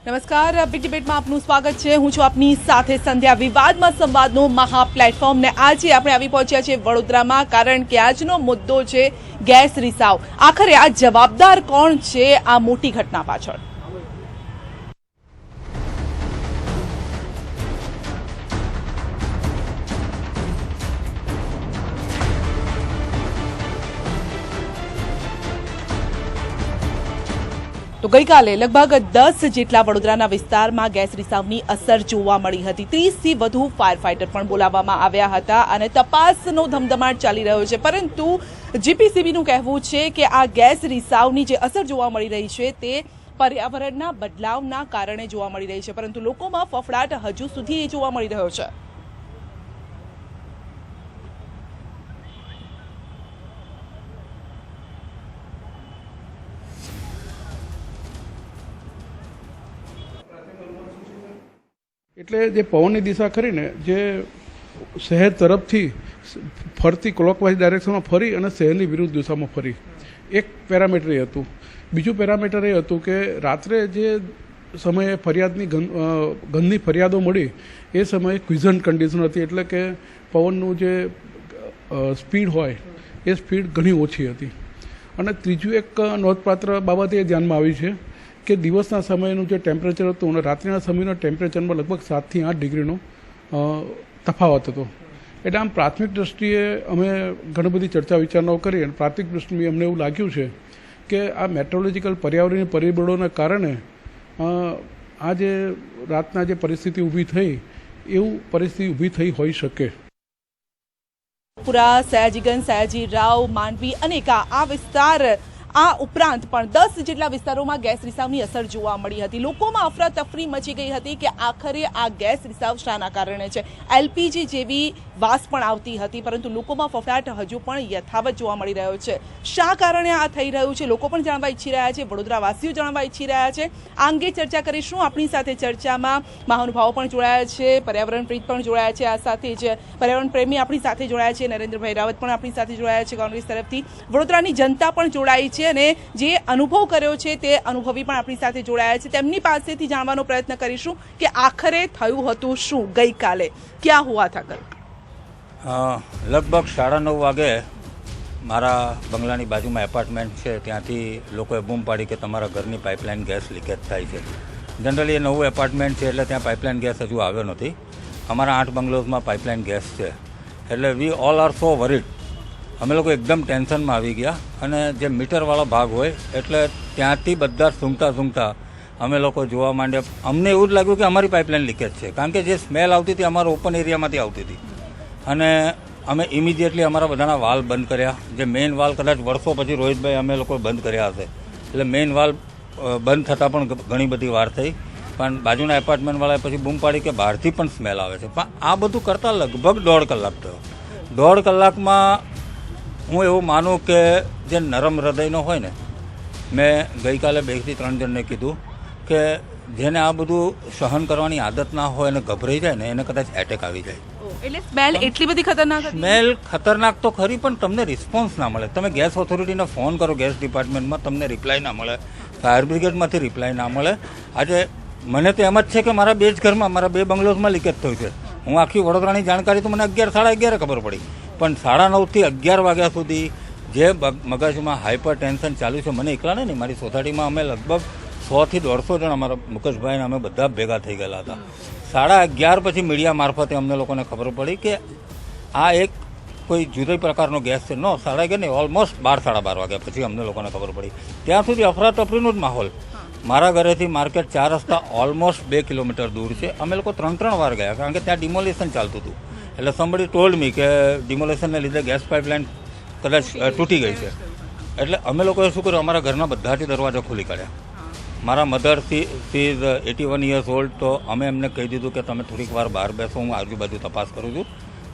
નમસ્કાર, બિગ ડિબેટમાં આપનું સ્વાગત છે। હું છું આપની સાથે સંધ્યા। વિવાદમાં સંવાદનો મહા પ્લેટફોર્મ ને આજે આપણે આવી પહોંચ્યા છે વડોદરામાં, કારણ કે આજનો મુદ્દો છે ગેસ રિસાવ। આખરે આ જવાબદાર કોણ છે આ મોટી ઘટના પાછળ? તો ગઈકાલે લગભગ 10 જેટલા વડોદરાના વિસ્તારમાં ગેસ રિસાવની અસર જોવા મળી હતી। 30થી વધુ ફાયર ફાઇટર પણ બોલાવવામાં આવ્યા હતા અને તપાસનો ધમધમાટ ચાલી રહ્યો છે। પરંતુ જીપીસીબીનું કહેવું છે કે આ ગેસ રિસાવની જે અસર જોવા મળી રહી છે તે પર્યાવરણના બદલાવના કારણે જોવા મળી રહી છે, પરંતુ લોકોમાં ફફડાટ હજુ સુધી જોવા મળી રહ્યો છે। એટલે જે પવનની દિશા ખરીને જે શહેર તરફથી ફરતી ક્લોકવાઇઝ ડાયરેક્શનમાં ફરી અને શહેરની વિરુદ્ધ દિશામાં ફરી, એક પેરામીટર એ હતું। બીજું પેરામીટર એ હતું કે રાત્રે જે સમયે ફરિયાદની ગંધની ફરિયાદો મળી એ સમયે ક્વિઝન્ટ કન્ડિશન હતી, એટલે કે પવનનું જે સ્પીડ હોય એ સ્પીડ ઘણી ઓછી હતી। અને ત્રીજું એક નોંધપાત્ર બાબત એ ધ્યાનમાં આવી છે કે દિવસના સમયનું જે ટેમ્પરેચર હતું અને રાત્રિના સમયના ટેમ્પરેચરમાં લગભગ 7 થી 8 ડિગ્રીનો તફાવત હતો। એટલે આમ પ્રાથમિક દ્રષ્ટિએ અમે ઘણી બધી ચર્ચા વિચારણાઓ કરી અને પ્રાથમિક દ્રષ્ટિએ અમને એવું લાગ્યું છે કે આ મેટ્રોલોજીકલ પર્યાવરણીય પરિબળોના કારણે આ જે રાતના જે પરિસ્થિતિ ઊભી થઈ એવું પરિસ્થિતિ ઊભી થઈ હોઈ શકે। પુરા, સયાજીગંજ, સયાજી રાવ, માંડવી અને આ વિસ્તાર આ ઉપરાંત પણ 10 જેટલા વિસ્તારોમાં ગેસ રિસાવની અસર જોવા મળી હતી। લોકોમાં અફરાતફરી મચી ગઈ હતી કે આખરે આ ગેસ રિસાવ શાના કારણે છે। એલપીજી જેવી વાસ પણ આવતી હતી, પરંતુ લોકોમાં ફફડાટ હજુ પણ યથાવત જોવા મળી રહ્યો છે। શા કારણે આ થઈ રહ્યું છે લોકો પણ જાણવા ઈચ્છી રહ્યા છે, વડોદરાવાસીઓ જાણવા ઈચ્છી રહ્યા છે। આ અંગે ચર્ચા કરીશું। આપણી સાથે ચર્ચામાં મહાનુભાવો પણ જોડાયા છે, પર્યાવરણ પ્રીત પણ જોડાયા છે, આ સાથે જ પર્યાવરણ પ્રેમી આપણી સાથે જોડાયા છે, નરેન્દ્રભાઈ રાવત પણ આપણી સાથે જોડાયા છે કોંગ્રેસ તરફથી, વડોદરાની જનતા પણ જોડાઈ છે અને જે અનુભવ કર્યો છે તે અનુભવી પણ આપણી સાથે જોડાયા છે। તેમની પાસેથી જાણવાનો પ્રયત્ન કરીશું કે આખરે થયું હતું શું ગઈકાલે, ક્યાં હુઆ થા કલ? લગભગ 9:30 વાગે મારા બંગલાની બાજુમાં એપાર્ટમેન્ટ છે, ત્યાંથી લોકોએ બૂમ પાડી કે તમારા ઘરની પાઇપલાઇન ગેસ લીકેજ થાય છે। જનરલી એ નવું એપાર્ટમેન્ટ છે એટલે ત્યાં પાઇપલાઇન ગેસ હજુ આવ્યો નથી। અમારા 8 બંગલોઝમાં પાઇપલાઇન ગેસ છે, એટલે we all are so worried. અમે લોકો એકદમ ટેન્શનમાં આવી ગયા અને જે મીટરવાળો ભાગ હોય એટલે ત્યાંથી બધા સૂંઘતા અમે લોકો જોવા માંડ્યા। અમને એવું જ લાગ્યું કે અમારી પાઇપલાઇન લીકેજ છે, કારણ કે જે સ્મેલ આવતી હતી અમારા ઓપન એરિયામાંથી આવતી હતી અને અમે ઇમિડિયેટલી અમારા બધાના વાલ બંધ કર્યા। જે મેઇન વાલ કદાચ વર્ષો પછી રોહિતભાઈ અમે લોકો બંધ કર્યા હશે, એટલે મેઇન વાલ બંધ થતાં પણ ઘણી બધી વાર થઈ, પણ બાજુના એપાર્ટમેન્ટવાળાએ પછી બૂમ પાડી કે બહારથી પણ સ્મેલ આવે છે। પણ આ બધું કરતાં લગભગ 1.5 કલાક થયો। 1.5 કલાકમાં હું એવું માનું કે જે નરમ હૃદયનો હોય ને, મેં ગઈકાલે 2 થી 3 જણને કીધું કે જેને આ બધું સહન કરવાની આદત ના હોય અને ગભરાઈ જાય ને એને કદાચ એટેક આવી જાય। એટલે સ્મેલ એટલી બધી ખતરનાક હતી? સ્મેલ ખતરનાક તો ખરી, પણ તમને રિસ્પોન્સ ના મળે। તમે ગેસ ઓથોરિટીને ફોન કરો, ગેસ ડિપાર્ટમેન્ટમાં તમને રિપ્લાય ના મળે, ફાયર બ્રિગેડમાંથી રિપ્લાય ના મળે। આજે મને તો એમ જ છે કે મારા 2 જ ઘરમાં, મારા 2 બંગલોઝમાં લીકેજ થયું છે। હું આખી વડોદરાની જાણકારી તો મને 11, 11:30 ખબર પડી, પણ 9:30 થી 11 વાગ્યા સુધી જે મગજમાં હાઇપર ટેન્શન ચાલ્યું છે, મને એકલા નહીં, મારી સોસાયટીમાં અમે લગભગ 100 થી 150 જણ, અમારા મુકેશભાઈને અમે બધા ભેગા થઈ ગયેલા હતા। 11:30 પછી મીડિયા મારફતે અમને લોકોને ખબર પડી કે આ એક કોઈ જુદી પ્રકારનો ગેસ છે। 11:30 નહીં, ઓલમોસ્ટ 12, 12:30 વાગ્યા પછી અમને લોકોને ખબર પડી। ત્યાં સુધી અફરાતફરીનો જ માહોલ। મારા ઘરેથી માર્કેટ 4 રસ્તા ઓલમોસ્ટ 2 કિલોમીટર દૂર છે। અમે લોકો 3 વાર ગયા, કારણ કે ત્યાં ડિમોલિશન ચાલતું હતું। એટલે somebody told me કે ડિમોલેશનને લીધે ગેસ પાઇપલાઇન કદાચ તૂટી ગઈ છે। એટલે અમે લોકોએ શું કર્યું, અમારા ઘરના બધાથી દરવાજા ખુલી કાઢ્યા। મારા mother she is 81 years old, તો અમે એમને કહી દીધું કે તમે થોડીક વાર બહાર બેસો, હું આજુબાજુ તપાસ કરું છું।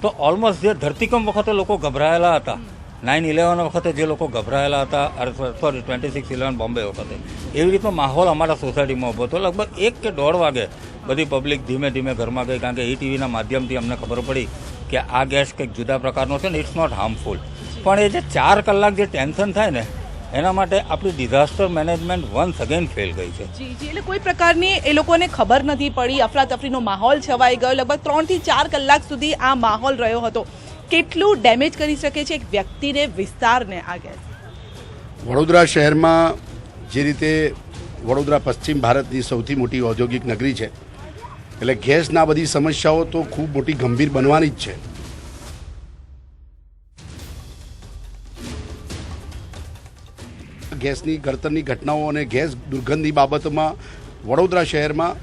તો ઓલમોસ્ટ જે ધરતીકંપ વખતે લોકો ગભરાયેલા હતા, 9/11 વખતે જે લોકો ગભરાયેલા હતા, સોરી 26/11 બોમ્બે વખતે, એવી રીતનો માહોલ અમારા સોસાયટીમાં ઊભો હતો। લગભગ 1 કે 1.5 વાગે બધી પબ્લિક ધીમે ધીમે ઘરમાં ગઈ, કારણ કે ટીવીના માધ્યમથી અમને ખબર પડી કે આ ગેસ કંઈક જુદા પ્રકારનો છે ને, ઇટ્સ નોટ હાર્મફુલ। પણ એ જે 4 કલાક જે ટેન્શન થાય ને, એના માટે આપણી disaster management once again fail ગઈ છે. જી જી, એટલે કોઈ પ્રકારની એ લોકોને ખબર નથી પડી, અફરાતફરીનો માહોલ છવાઈ ગયો. લગભગ 3 થી 4 કલાક સુધી આ માહોલ રહ્યો હતો. કેટલું ડેમેજ કરી શકે છે એક વ્યક્તિને, વિસ્તારને આ ગેસ? વડોદરા શહેરમાં જે રીતે વડોદરા પશ્ચિમ ભારતની સૌથી મોટી ઔદ્યોગિક નગરી છે, એટલે ગેસના બધી સમસ્યાઓ તો ખૂબ મોટી ગંભીર બનવાની જ છે. ગેસની ગળતરની ઘટનાઓ અને ગેસ દુર્ગંધની બાબતમાં વડોદરા શહેરમાં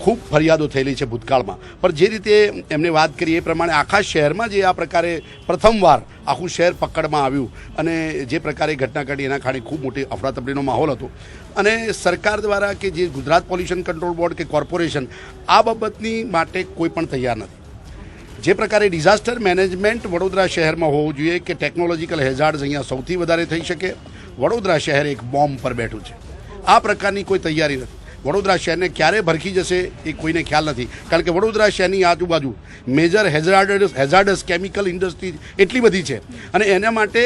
ખૂબ ફરિયાદો થયેલી છે ભૂતકાળમાં. પણ જે રીતે એમને વાત કરી એ પ્રમાણે આખા શહેરમાં જે આ પ્રકારે પ્રથમવાર આખું શહેર પકડમાં આવ્યું અને જે પ્રકારે ઘટના ઘટી એના કારણે ખૂબ મોટી અફરાતફરીનો માહોલ હતો. અને સરકાર દ્વારા કે જે ગુજરાત પોલ્યુશન કંટ્રોલ બોર્ડ કે કોર્પોરેશન આ બાબતની માટે કોઈ પણ તૈયાર નથી. જે પ્રકારે ડિઝાસ્ટર મેનેજમેન્ટ વડોદરા શહેરમાં હોવું જોઈએ કે ટેકનોલોજીકલ હેઝાર્ડ્સ અહીંયા સૌથી વધારે થઈ શકે, વડોદરા શહેર એક બોમ્બ પર બેઠું છે. આ પ્રકારની કોઈ તૈયારી નથી. વડોદરા શહેરને ક્યારે ભરખી જશે એ કોઈને ખ્યાલ નથી, કારણ કે વડોદરા શહેરની આજુબાજુ મેજર હેઝાર્ડસ કેમિકલ ઇન્ડસ્ટ્રી એટલી બધી છે અને એના માટે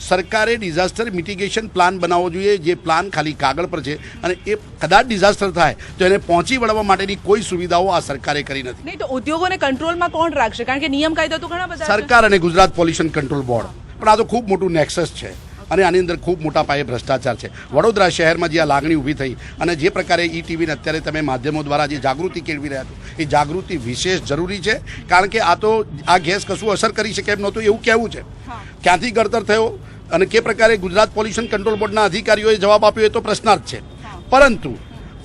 સરકારે ડિઝાસ્ટર મિટિગેશન પ્લાન બનાવવો જોઈએ. જે પ્લાન ખાલી કાગળ પર છે અને એ કદાચ ડિઝાસ્ટર થાય તો એને પહોંચી વળવા માટેની કોઈ સુવિધાઓ આ સરકારે કરી નથી. નહીં તો ઉદ્યોગોને કંટ્રોલમાં કોણ રાખશે? કારણ કે નિયમ કાયદા તો ઘણા બધા છે. સરકાર અને ગુજરાત પોલ્યુશન કંટ્રોલ બોર્ડ. પણ આ તો ખૂબ મોટું નેક્સસ છે અને આની અંદર ખૂબ મોટા પાયે ભ્રષ્ટાચાર છે. વડોદરા શહેરમાં જે આ લાગણી ઊભી થઈ અને જે પ્રકારે ઈ-ટીવીને અત્યારે તમે માધ્યમો દ્વારા જે જાગૃતિ કેળવી રહ્યા છો, એ જાગૃતિ વિશેષ જરૂરી છે. કારણ કે આ તો આ ગેસ કશું અસર કરી શકે એમ નહોતું એવું કહેવું છે. ક્યાંથી ગળતર થયો અને કે પ્રકારે ગુજરાત પોલ્યુશન કંટ્રોલ બોર્ડના અધિકારીઓએ જવાબ આપ્યો એ તો પ્રશ્નાર્થ છે. પરંતુ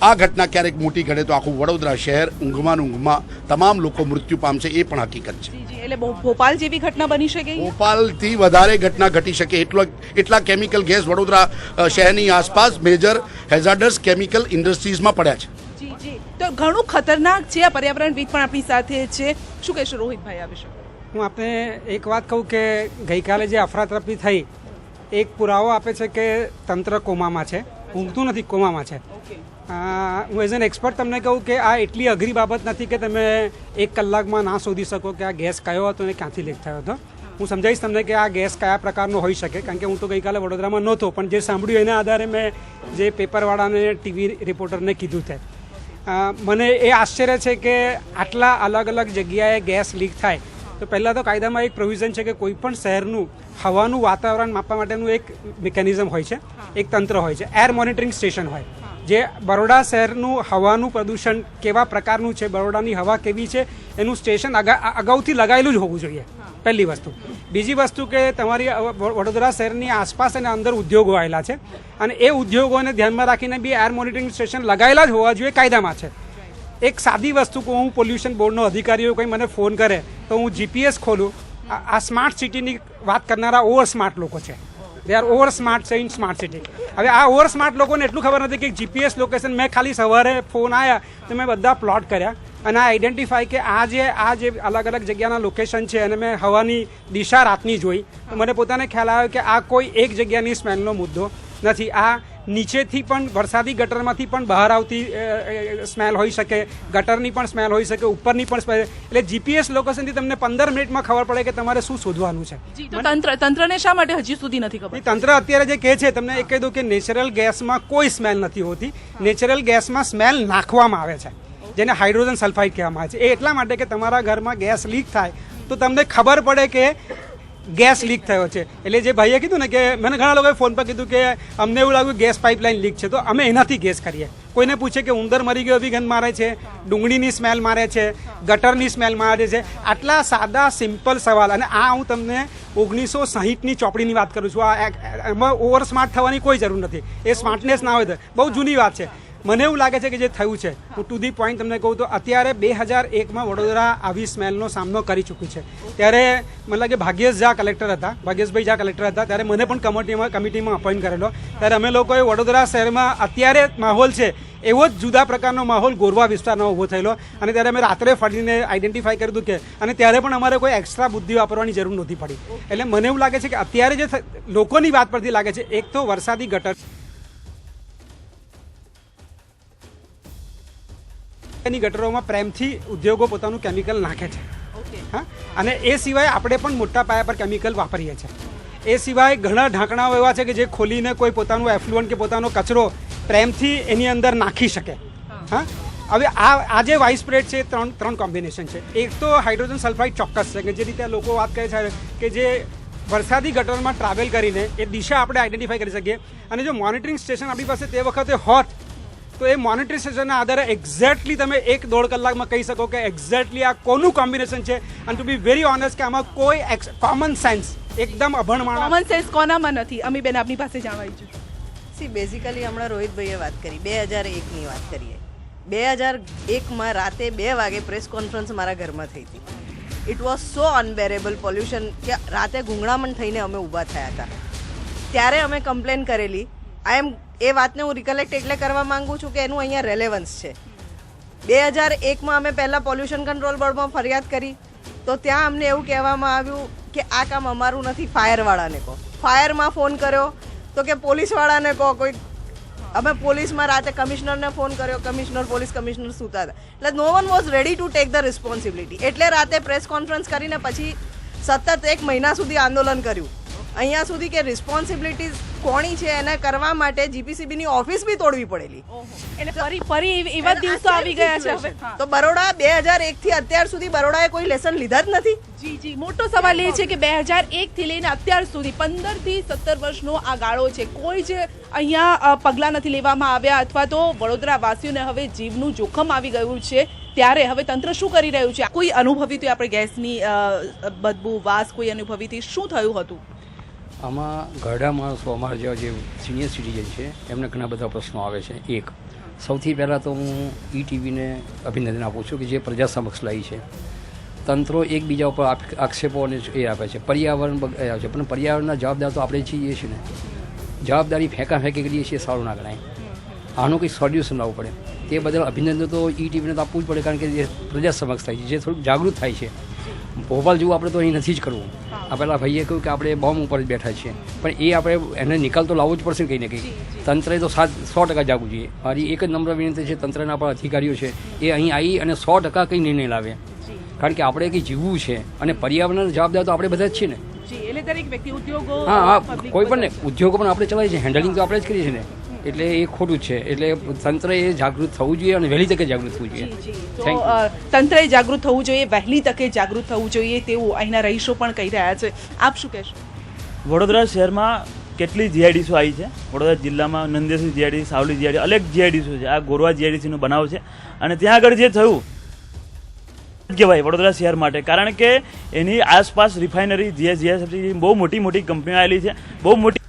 આ ઘટના ક્યારેક મોટી ઘડે તો આખું વડોદરા શહેર ઊંઘમાં તમામ લોકો મૃત્યુ પામશે એ પણ હકીકત છે. એટલે ભોપાલ જેવી ઘટના બની શકે? ભોપાલથી વધારે ઘટના ઘટી શકે એટલા કેમિકલ ગેસ વડોદરા શહેરની આસપાસ મેજર હેઝાર્ડસ કેમિકલ ઇન્ડસ્ટ્રીઝમાં પડ્યા છે. જી જી, તો ઘણું ખતરનાક છે. આ પર્યાવરણવિદ પણ આપણી સાથે છે. શું કહેશો રોહિતભાઈ આ વિશે? હું આપને એક વાત કહું કે ગઈકાલે જે અફરાતફરી થઈ એક પુરાવો આપે છે કે તંત્ર કોમામાં છે, ઊંઘતું નથી, કોમામાં છે. હું એઝ એન એક્સપર્ટ તમને કહું કે આ એટલી અઘરી બાબત નથી કે તમે 1 કલાકમાં ના શોધી શકો કે આ ગેસ કયો હતો અને ક્યાંથી લીક થયો હતો. હું સમજાવીશ તમને કે આ ગેસ કયા પ્રકારનો હોઈ શકે, કારણ કે હું તો ગઈકાલે વડોદરામાં નહોતો, પણ જે સાંભળ્યું એના આધારે મેં જે પેપરવાળાને ટીવી રિપોર્ટરને કીધું છે. મને એ આશ્ચર્ય છે કે આટલા અલગ અલગ જગ્યાએ ગેસ લીક થાય તો પહેલાં તો કાયદામાં એક પ્રોવિઝન છે કે કોઈ પણ શહેરનું હવાનું વાતાવરણ માપવા માટેનું એક મિકેનિઝમ હોય છે, એક તંત્ર હોય છે, એર મોનિટરિંગ સ્ટેશન હોય. જે બરોડા શહેરનું હવાનું પ્રદૂષણ કેવા પ્રકારનું છે, બરોડાની હવા કેવી છે એનું સ્ટેશન અગાઉથી લગાવેલું જ હોવું જોઈએ, પહેલી વસ્તુ. બીજી વસ્તુ કે તમારી વડોદરા શહેરની આસપાસ અને અંદર ઉદ્યોગો આવેલા છે અને એ ઉદ્યોગોને ધ્યાનમાં રાખીને બી એર મોનિટરિંગ સ્ટેશન લગાવેલા જ હોવા જોઈએ, કાયદામાં છે. એક સાદી વસ્તુ કહું, હું પોલ્યુશન બોર્ડનો અધિકારીઓ કંઈ મને ફોન કરે તો હું જીપીએસ ખોલું. આ સ્માર્ટ સિટીની વાત કરનારા ઓવર સ્માર્ટ લોકો છે. દે આર ઓવર સ્માર્ટ છે ઇન સ્માર્ટ સિટી. હવે આ ઓવર સ્માર્ટ લોકોને એટલું ખબર નથી કે જીપીએસ લોકેશન મેં ખાલી સવારે ફોન આવ્યા તો મેં બધા પ્લોટ કર્યા અને આ આઈડેન્ટિફાઈ કે આ જે અલગ અલગ જગ્યાના લોકેશન છે અને મેં હવાની દિશા રાતની જોઈ તો મને પોતાને ખ્યાલ આવ્યો કે આ કોઈ એક જગ્યાની સ્મેલનો મુદ્દો નથી. આ નીચેથી પણ વરસાદી ગટરમાંથી પણ બહાર આવતી સ્મેલ હોઈ શકે, ગટરની પણ સ્મેલ હોઈ શકે, ઉપરની પણ સ્મેલ. એટલે જીપીએસ લોકેશનથી તમને 15 મિનિટમાં ખબર પડે કે તમારે શું શોધવાનું છે. તંત્રને શા માટે હજી સુધી નથી ખબર? તંત્ર અત્યારે જે કહે છે, તમને એક કહી દઉં કે નેચરલ ગેસમાં કોઈ સ્મેલ નથી હોતી. નેચરલ ગેસમાં સ્મેલ નાખવામાં આવે છે, જેને હાઇડ્રોજન સલ્ફાઇડ કહેવામાં આવે છે. એ એટલા માટે કે તમારા ઘરમાં ગેસ લીક થાય તો તમને ખબર પડે કે ગેસ લીક થયો છે. એટલે જે ભાઈએ કીધું ને કે મને ઘણા લોકોએ ફોન પર કીધું કે અમને એવું લાગ્યું ગેસ પાઇપલાઇન લીક છે, તો અમે એનાથી ગેસ કરીએ. કોઈને પૂછે કે ઉંદર મરી ગયો એવી ગંધ મારે છે, ડુંગળીની સ્મેલ મારે છે, ગટરની સ્મેલ મારે છે. આટલા સાદા સિમ્પલ સવાલ. અને આ હું તમને 1960ની ચોપડીની વાત કરું છું. એમાં ઓવર સ્માર્ટ થવાની કોઈ જરૂર નથી. એ સ્માર્ટનેસ ના હોય તો બહુ જૂની વાત છે. મને એવું લાગે છે કે જે થયું છે, હું ટુ ધી પોઈન્ટ તમને કહું તો અત્યારે 2001માં વડોદરા આવી સ્મેલનો સામનો કરી ચૂક્યું છે. ત્યારે મને લાગે ભાગ્યેશ ઝા કલેક્ટર હતા, ભાગ્યેશભાઈ ઝા કલેક્ટર હતા, ત્યારે મને પણ કમિટીમાં અપોઇન્ટ કરેલો. ત્યારે અમે લોકોએ વડોદરા શહેરમાં અત્યારે માહોલ છે એવો જ જુદા પ્રકારનો માહોલ ગોરવા વિસ્તારમાં ઊભો થયેલો અને ત્યારે અમે રાત્રે ફરીને આઈડેન્ટિફાઈ કર્યું કે અને ત્યારે પણ અમારે કોઈ એક્સ્ટ્રા બુદ્ધિ વાપરવાની જરૂર નહોતી પડી. એટલે મને એવું લાગે છે કે અત્યારે જે લોકોની વાત પરથી લાગે છે, એક તો વરસાદી ગટર ની ગટરોમાં પ્રેમથી ઉદ્યોગો પોતાનું કેમિકલ નાખે છે. હા, અને એ સિવાય આપણે પણ મોટા પાયા પર કેમિકલ વાપરીએ છીએ. એ સિવાય ઘણા ઢાંકણાઓ એવા છે કે જે ખોલીને કોઈ પોતાનું એફ્લુઅન્ટ કે પોતાનો કચરો પ્રેમથી એની અંદર નાખી શકે. હા, હવે આ જે વાઇસ સ્પ્રેડ છે ત્રણ કોમ્બિનેશન છે. એક તો હાઇડ્રોજન સલ્ફાઇડ ચોક્કસ છે કે જે રીતે લોકો વાત કરે છે કે જે વરસાદી ગટરમાં ટ્રાવેલ કરીને એ દિશા આપણે આઈડેન્ટિફાઈ કરી શકીએ. અને જો મોનિટરિંગ સ્ટેશન આપણી પાસે તે વખતે હોત તો એ મોનિટરિંગ સ્ટેશનના આધારે એક્ઝેક્ટલી તમે 1-1.5 કલાકમાં કહી શકો કે એક્ઝેક્ટલી આ કોનું કોમ્બિનેશન છે. અને ટુ બી વેરી ઓનેસ્ટ કે આમાં કોઈ કોમન સેન્સ એકદમ અભણ માણસ કોમન સેન્સ કોનામાં નથી? અમીબેન, આપની પાસે જાણવા ઈચ્છું છું. સી બેઝિકલી હમણાં રોહિતભાઈએ વાત કરી 2001ની વાત કરીએ. 2001માં રાતે 2 વાગે પ્રેસ કોન્ફરન્સ મારા ઘરમાં થઈ હતી. It was so unbearable pollution કે રાતે ગુંગળામણ થઈને અમે ઊભા થયા હતા. ત્યારે અમે કમ્પ્લેન કરેલી. એ વાતને હું રિકલેક્ટ એટલે કરવા માંગુ છું કે એનું અહીંયા રેલેવન્સ છે. 2001માં અમે પહેલાં પોલ્યુશન કંટ્રોલ બોર્ડમાં ફરિયાદ કરી તો ત્યાં અમને એવું કહેવામાં આવ્યું કે આ કામ અમારું નથી, ફાયરવાળાને કહો. ફાયરમાં ફોન કર્યો તો કે પોલીસવાળાને કહો. કોઈ અમે પોલીસમાં રાતે કમિશનરને ફોન કર્યો, પોલીસ કમિશનર સૂતા હતા. એટલે no one was ready to take the responsibility. એટલે રાતે પ્રેસ કોન્ફરન્સ કરીને પછી સતત 1 મહિના સુધી આંદોલન કર્યું અહીંયા સુધી કે રિસ્પોન્સિબિલિટીઝ કોની છે એને કરવા માટે જીપીસીબીની ઓફિસ બી તોડવી પડેલી. એટલે ફરી એવા દિવસો આવી ગયા છે હવે. તો બરોડા 2001 થી અત્યાર સુધી બરોડાએ કોઈ લેસન લીધા જ નથી. જી, મોટો સવાલ એ છે કે 2001 થી લઈને અત્યાર સુધી 15 થી 17 વર્ષનો આ ગાળો છે. કોઈ જ અહીંયા પગલાં નથી લેવામાં આવ્યા અથવા તો વડોદરા વાસીઓને હવે જીવનું જોખમ આવી ગયું છે. ત્યારે હવે તંત્ર શું કરી રહ્યું છે? કોઈ અનુભવી હતી આપણે ગેસની બદબુ, વાસ કોઈ અનુભવી હતી? શું થયું હતું આમાં? ઘરડા માણસો અમારા જેવા જે સિનિયર સિટીઝન છે એમને ઘણા બધા પ્રશ્નો આવે છે. એક સૌથી પહેલાં તો હું ઈટીવીને અભિનંદન આપું છું કે જે પ્રજા સમક્ષ લાવી છે. તંત્રો એકબીજા ઉપર આક્ષેપો અને એ આપે છે, પર્યાવરણ બગાડે છે, પણ પર્યાવરણના જવાબદાર તો આપણે છીએ છીએ ને. જવાબદારી ફેંકી કરીએ છીએ સારું ના ગણાય. આનું કંઈક સોલ્યુશન લાવવું પડે. તે બદલ અભિનંદન તો ઈટીવીને તો આપવું જ પડે, કારણ કે જે પ્રજા સમક્ષ થાય છે, જે થોડુંક જાગૃત થાય છે. ભોપાલ જેવું આપણે તો અહીં નથી જ કરવું. આ પહેલાં ભાઈએ કહ્યું કે આપણે બોમ્બ ઉપર જ બેઠા છીએ, પણ એ આપણે એને નિકાલ તો લાવવો જ પડશે ને કંઈ ને કંઈ. તંત્રએ તો 100% જાગવું જોઈએ. મારી એક જ નમ્ર વિનંતી છે તંત્રના આપણા અધિકારીઓ છે એ અહીં આવી અને 100% કંઈ નિર્ણય લાવે, કારણ કે આપણે કંઈ જીવવું છે અને પર્યાવરણના જવાબદાર તો આપણે બધા જ છીએ ને. એટલે દરેક વ્યક્તિ, ઉદ્યોગો, હા, કોઈ પણ ને ઉદ્યોગો પણ આપણે ચલાવીએ છીએ, હેન્ડલિંગ તો આપણે જ કરીએ છીએ ને. એટલે એ ખોટું છે. એટલે તંત્રએ જાગૃત થવું જોઈએ અને વહેલી તકે જાગૃત થવું જોઈએ. તંત્રએ જાગૃત થવું જોઈએ, વહેલી તકે જાગૃત થવું જોઈએ તેવું અહીંના રહીશો પણ કહી રહ્યા છે. આપ શું કહેશો? વડોદરા શહેરમાં કેટલી જીઆઈડીસીઓ આવી છે. વડોદરા જિલ્લામાં નંદેસરી જીઆઈડીસી, સાવલી જીઆઈડી, અનેક જીઆઈડીસીઓ છે. આ ગોરવા જીઆઈડીસીનો બનાવ છે અને ત્યાં આગળ જે થયું કહેવાય વડોદરા શહેર માટે, કારણ કે એની આસપાસ રિફાઇનરી, જીએસએફસી બહુ મોટી કંપનીઓ આવેલી છે. બહુ મોટી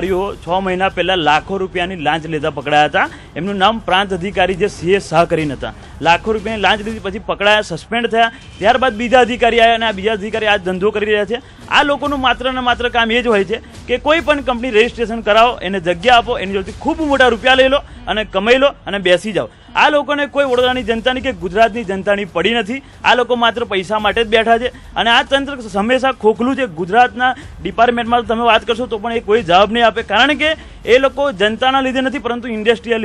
6 મહિના પહેલા લાખો રૂપિયાની લાંચ લેતા પકડાયા હતા. એમનું નામ પ્રાંત અધિકારી જે સીએ શાહ કરીને હતા. લાખો રૂપિયાની લાંચ લીધી, પછી પકડાયા, સસ્પેન્ડ થયા. ત્યારબાદ બીજા અધિકારી આવ્યા અને આ બીજા અધિકારી આ ધંધો કરી રહ્યા છે. આ લોકોનું માત્ર ને માત્ર કામ એ જ હોય છે કે કોઈ પણ કંપની રજીસ્ટ્રેશન કરાવો, એને જગ્યા આપો, એની જોડેથી ખૂબ મોટા રૂપિયા લઈ લો અને કમાઈ લો અને બેસી જાઓ. આ લોકોને કોઈ વડોદરાની જનતાની કે ગુજરાતની જનતાની પડી નથી. આ લોકો માત્ર પૈસા માટે જ બેઠા છે અને આ તંત્ર હંમેશા ખોખલું છે. ગુજરાતના ડિપાર્ટમેન્ટમાં તમે વાત કરશો તો પણ એ કોઈ જવાબ નહીં આપે, કારણ કે એ લોકો જનતાના લીધે નથી પરંતુ ઇન્ડસ્ટ્રીયલ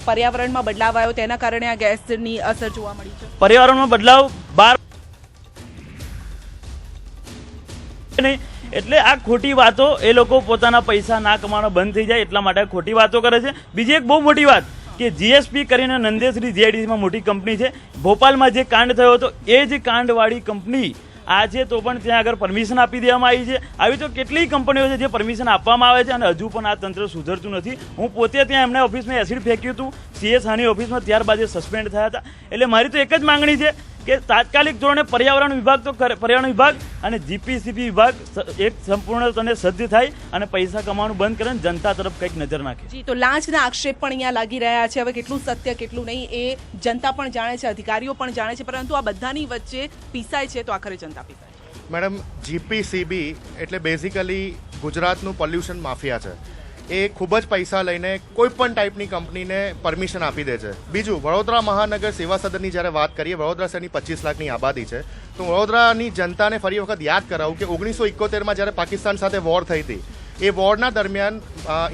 પર્યાવરણમાં બદલાવ આવ્યો તેના કારણે આ ગેસની અસર જોવા મળી છે. પર્યાવરણમાં બદલાવ નહીં, એટલે આ ખોટી વાતો એ લોકો પોતાના પૈસા ના કમાવાનો બંધ થઈ જાય એટલા માટે ખોટી વાતો કરે છે. બીજી એક બહુ મોટી વાત કે જીએસપી કરીને નંદેસરી જીઆઈડીસીમાં મોટી કંપની છે. ભોપાલમાં જે કાંડ થયો હતો એ જ કાંડવાળી કંપની આજે તો પણ ત્યાં આગળ પરમિશન આપી દેવામાં આવી છે. આવી તો કેટલી કંપનીઓ છે જે પરમિશન આપવામાં આવે છે અને હજુ પણ આ તંત્ર સુધરતું નથી. હું પોતે ત્યાં એમને ઓફિસમાં એસિડ ફેંક્યું હતું સીએસ હાની ઓફિસમાં, ત્યારબાદ એ સસ્પેન્ડ થયા હતા. એટલે મારી તો એક જ માંગણી છે કે તાત્કાલિક ધોરણે પર્યાવરણ વિભાગ અને જીપીસીબી વિભાગ એક સંપૂર્ણપણે સજ્જ થાય અને પૈસા કમાવાનું બંધ કરે, જનતા તરફ કંઈક નજર નાખે. જી, તો લાંચના આક્ષેપ પણ અહીંયા લાગી રહ્યા છે. હવે કેટલું સત્ય કેટલું નહીં એ જનતા પણ જાણે છે, અધિકારીઓ પણ જાણે છે, પરંતુ આ બધાની વચ્ચે પીસાય છે તો આખરે જનતા પીસાય છે. મેડમ, જીપીસીબી એટલે બેઝિકલી ગુજરાતનું પોલ્યુશન માફિયા છે. એ ખૂબ જ પૈસા લઈને કોઈ પણ ટાઈપની કંપનીને પરમિશન આપી દે છે. બીજું, વડોદરા મહાનગર સેવા સદનની જ્યારે વાત કરીએ, વડોદરા શહેરની 25 લાખની આબાદી છે, તો વડોદરાની જનતાને ફરી વખત યાદ કરાવું કે 1971માં જ્યારે પાકિસ્તાન સાથે વોર થઈ હતી, એ વોરના દરમિયાન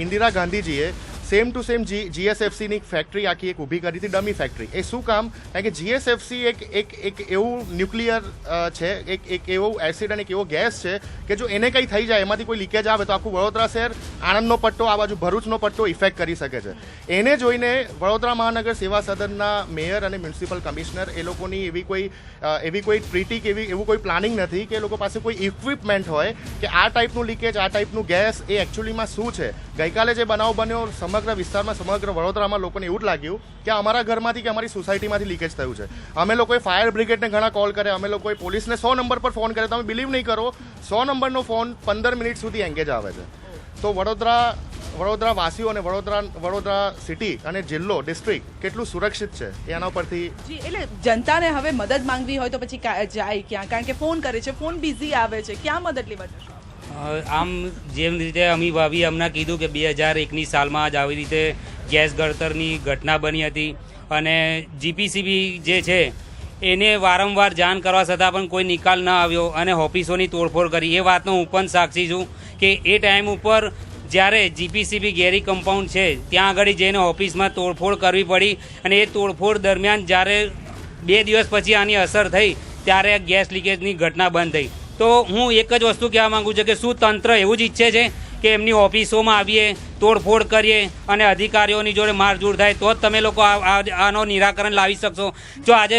ઇન્દિરા ગાંધીજીએ સેમ ટુ સેમ જીએસએફસીની ફેક્ટરી આખી એક ઊભી કરી હતી, ડમી ફેક્ટરી. એ શું કામ? કારણ કે જીએસએફસી એક એવું ન્યુક્લિયર છે, એક એવું એસિડ અને એક એવો ગેસ છે કે જો એને કંઈ થઈ જાય, એમાંથી કોઈ લીકેજ આવે તો આખું વડોદરા શહેર, આણંદનો પટ્ટો, આ બાજુ ભરૂચનો પટ્ટો ઇફેક્ટ કરી શકે છે. એને જોઈને વડોદરા મહાનગર સેવા સદનના મેયર અને મ્યુનિસિપલ કમિશનર એ લોકોની એવી કોઈ ટ્રીટી કે એવું કોઈ પ્લાનિંગ નથી કે એ લોકો પાસે કોઈ ઇક્વિપમેન્ટ હોય કે આ ટાઈપનું લીકેજ, આ ટાઈપનું ગેસ એ એકચ્યુઅલીમાં શું છે. ગઈકાલે જે બનાવ બન્યો સમગ્ર વિસ્તારમાં, સમગ્ર વડોદરામાં લોકોને એવું જ લાગ્યું કે અમારા ઘરમાંથી કે અમારી સોસાયટીમાંથી લીકેજ થયું છે. અમે લોકોએ ફાયર બ્રિગેડને ઘણા કોલ કર્યા, અમે લોકોએ પોલીસને 100 નંબર પર ફોન કર્યા. તમે બિલીવ નહીં કરો, 100 નંબરનો ફોન 15 મિનિટ સુધી એંગેજ આવે છે. તો વડોદરા વાસીઓ અને વડોદરા સિટી અને જિલ્લો, ડિસ્ટ્રિક્ટ કેટલું સુરક્ષિત છે એના પરથી. જી, એટલે જનતાને હવે મદદ માંગવી હોય તો પછી જાય ક્યાં? કારણ કે ફોન કરે છે, ફોન બિઝી આવે છે, ક્યાં મદદ લેવા જશે? આમ જેમ રીતે અમી ભાભી અમને કીધું કે 2001ની સાલમાં જ આવી રીતે ગેસ ગળતરની ઘટના બની હતી અને જીપીસીબી જે છે એને વારંવાર જાણ કરવા છતાં પણ કોઈ નિકાલ ન આવ્યો અને ઓફિસોની તોડફોડ કરી. એ વાતનો હું પણ સાક્ષી છું કે એ ટાઈમ ઉપર જ્યારે જીપીસીબી ગેરી કમ્પાઉન્ડ છે ત્યાં આગળ જઈને ઓફિસમાં તોડફોડ કરવી પડી અને એ તોડફોડ દરમિયાન જ્યારે 2 દિવસ પછી આની અસર થઈ ત્યારે ગેસ લીકેજની ઘટના બંધ થઈ. તો હું એક જ વસ્તુ કહેવા માગું છું કે શું તંત્ર એવું જ ઈચ્છે છે કે એમની ઓફિસોમાં આવીએ, તોડફોડ કરીએ અને અધિકારીઓની જોડે મારઝૂડ થાય તો જ તમે લોકો આનો નિરાકરણ લાવી શકશો? જો આજે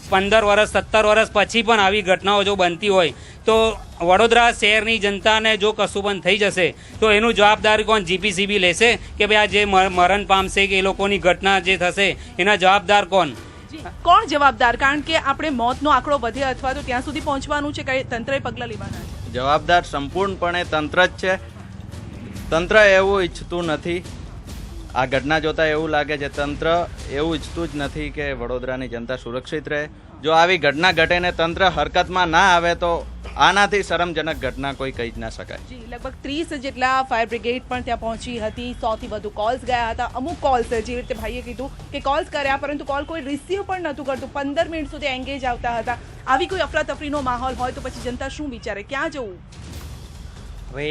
15 વર્ષ 17 વર્ષ પછી પણ આવી ઘટનાઓ જો બનતી હોય તો વડોદરા શહેરની જનતાને જો કશું પણ થઈ જશે તો એનું જવાબદારી કોણ? જીપીસીબી લેશે કે ભાઈ આ જે મરણ પામશે કે એ લોકોની ઘટના જે થશે એના જવાબદાર કોણ? કોણ જવાબદાર? કારણ કે આપણે મોતનો આંકડો વધે અથવા તો ત્યાં સુધી પહોંચવાનું છે, કઈ તંત્રએ પગલાં લેવાના છે? જવાબદાર સંપૂર્ણપણે તંત્ર જ છે. તંત્ર એવું ઈચ્છતું નથી. આ ઘટના જોતા એવું લાગે છે તંત્ર એવું ઈચ્છતું જ નથી કે વડોદરાની જનતા સુરક્ષિત રહે. જો આવી ઘટના ઘટે ને તંત્ર હરકતમાં ના આવે તો આનાથી શરમજનક ઘટના કોઈ કહી જ ના શકાય. જી, લગભગ 30 જેટલા ફાયર બ્રિગેડ પણ ત્યાં પહોંચી હતી. 100 થી વધુ કોલ્સ ગયા હતા. અમુક કોલ્સ જેવી રીતે ભાઈએ કીધું કે કોલ્સ કર્યા પરંતુ કોલ કોઈ રિસીવ પણ નહોતું કરતું. 15 મિનિટ સુધી એંગેજ આવતા હતા. આવી કોઈ અફરાતફરીનો માહોલ હોય તો પછી જનતા શું વિચારે? ક્યાં જવું? હવે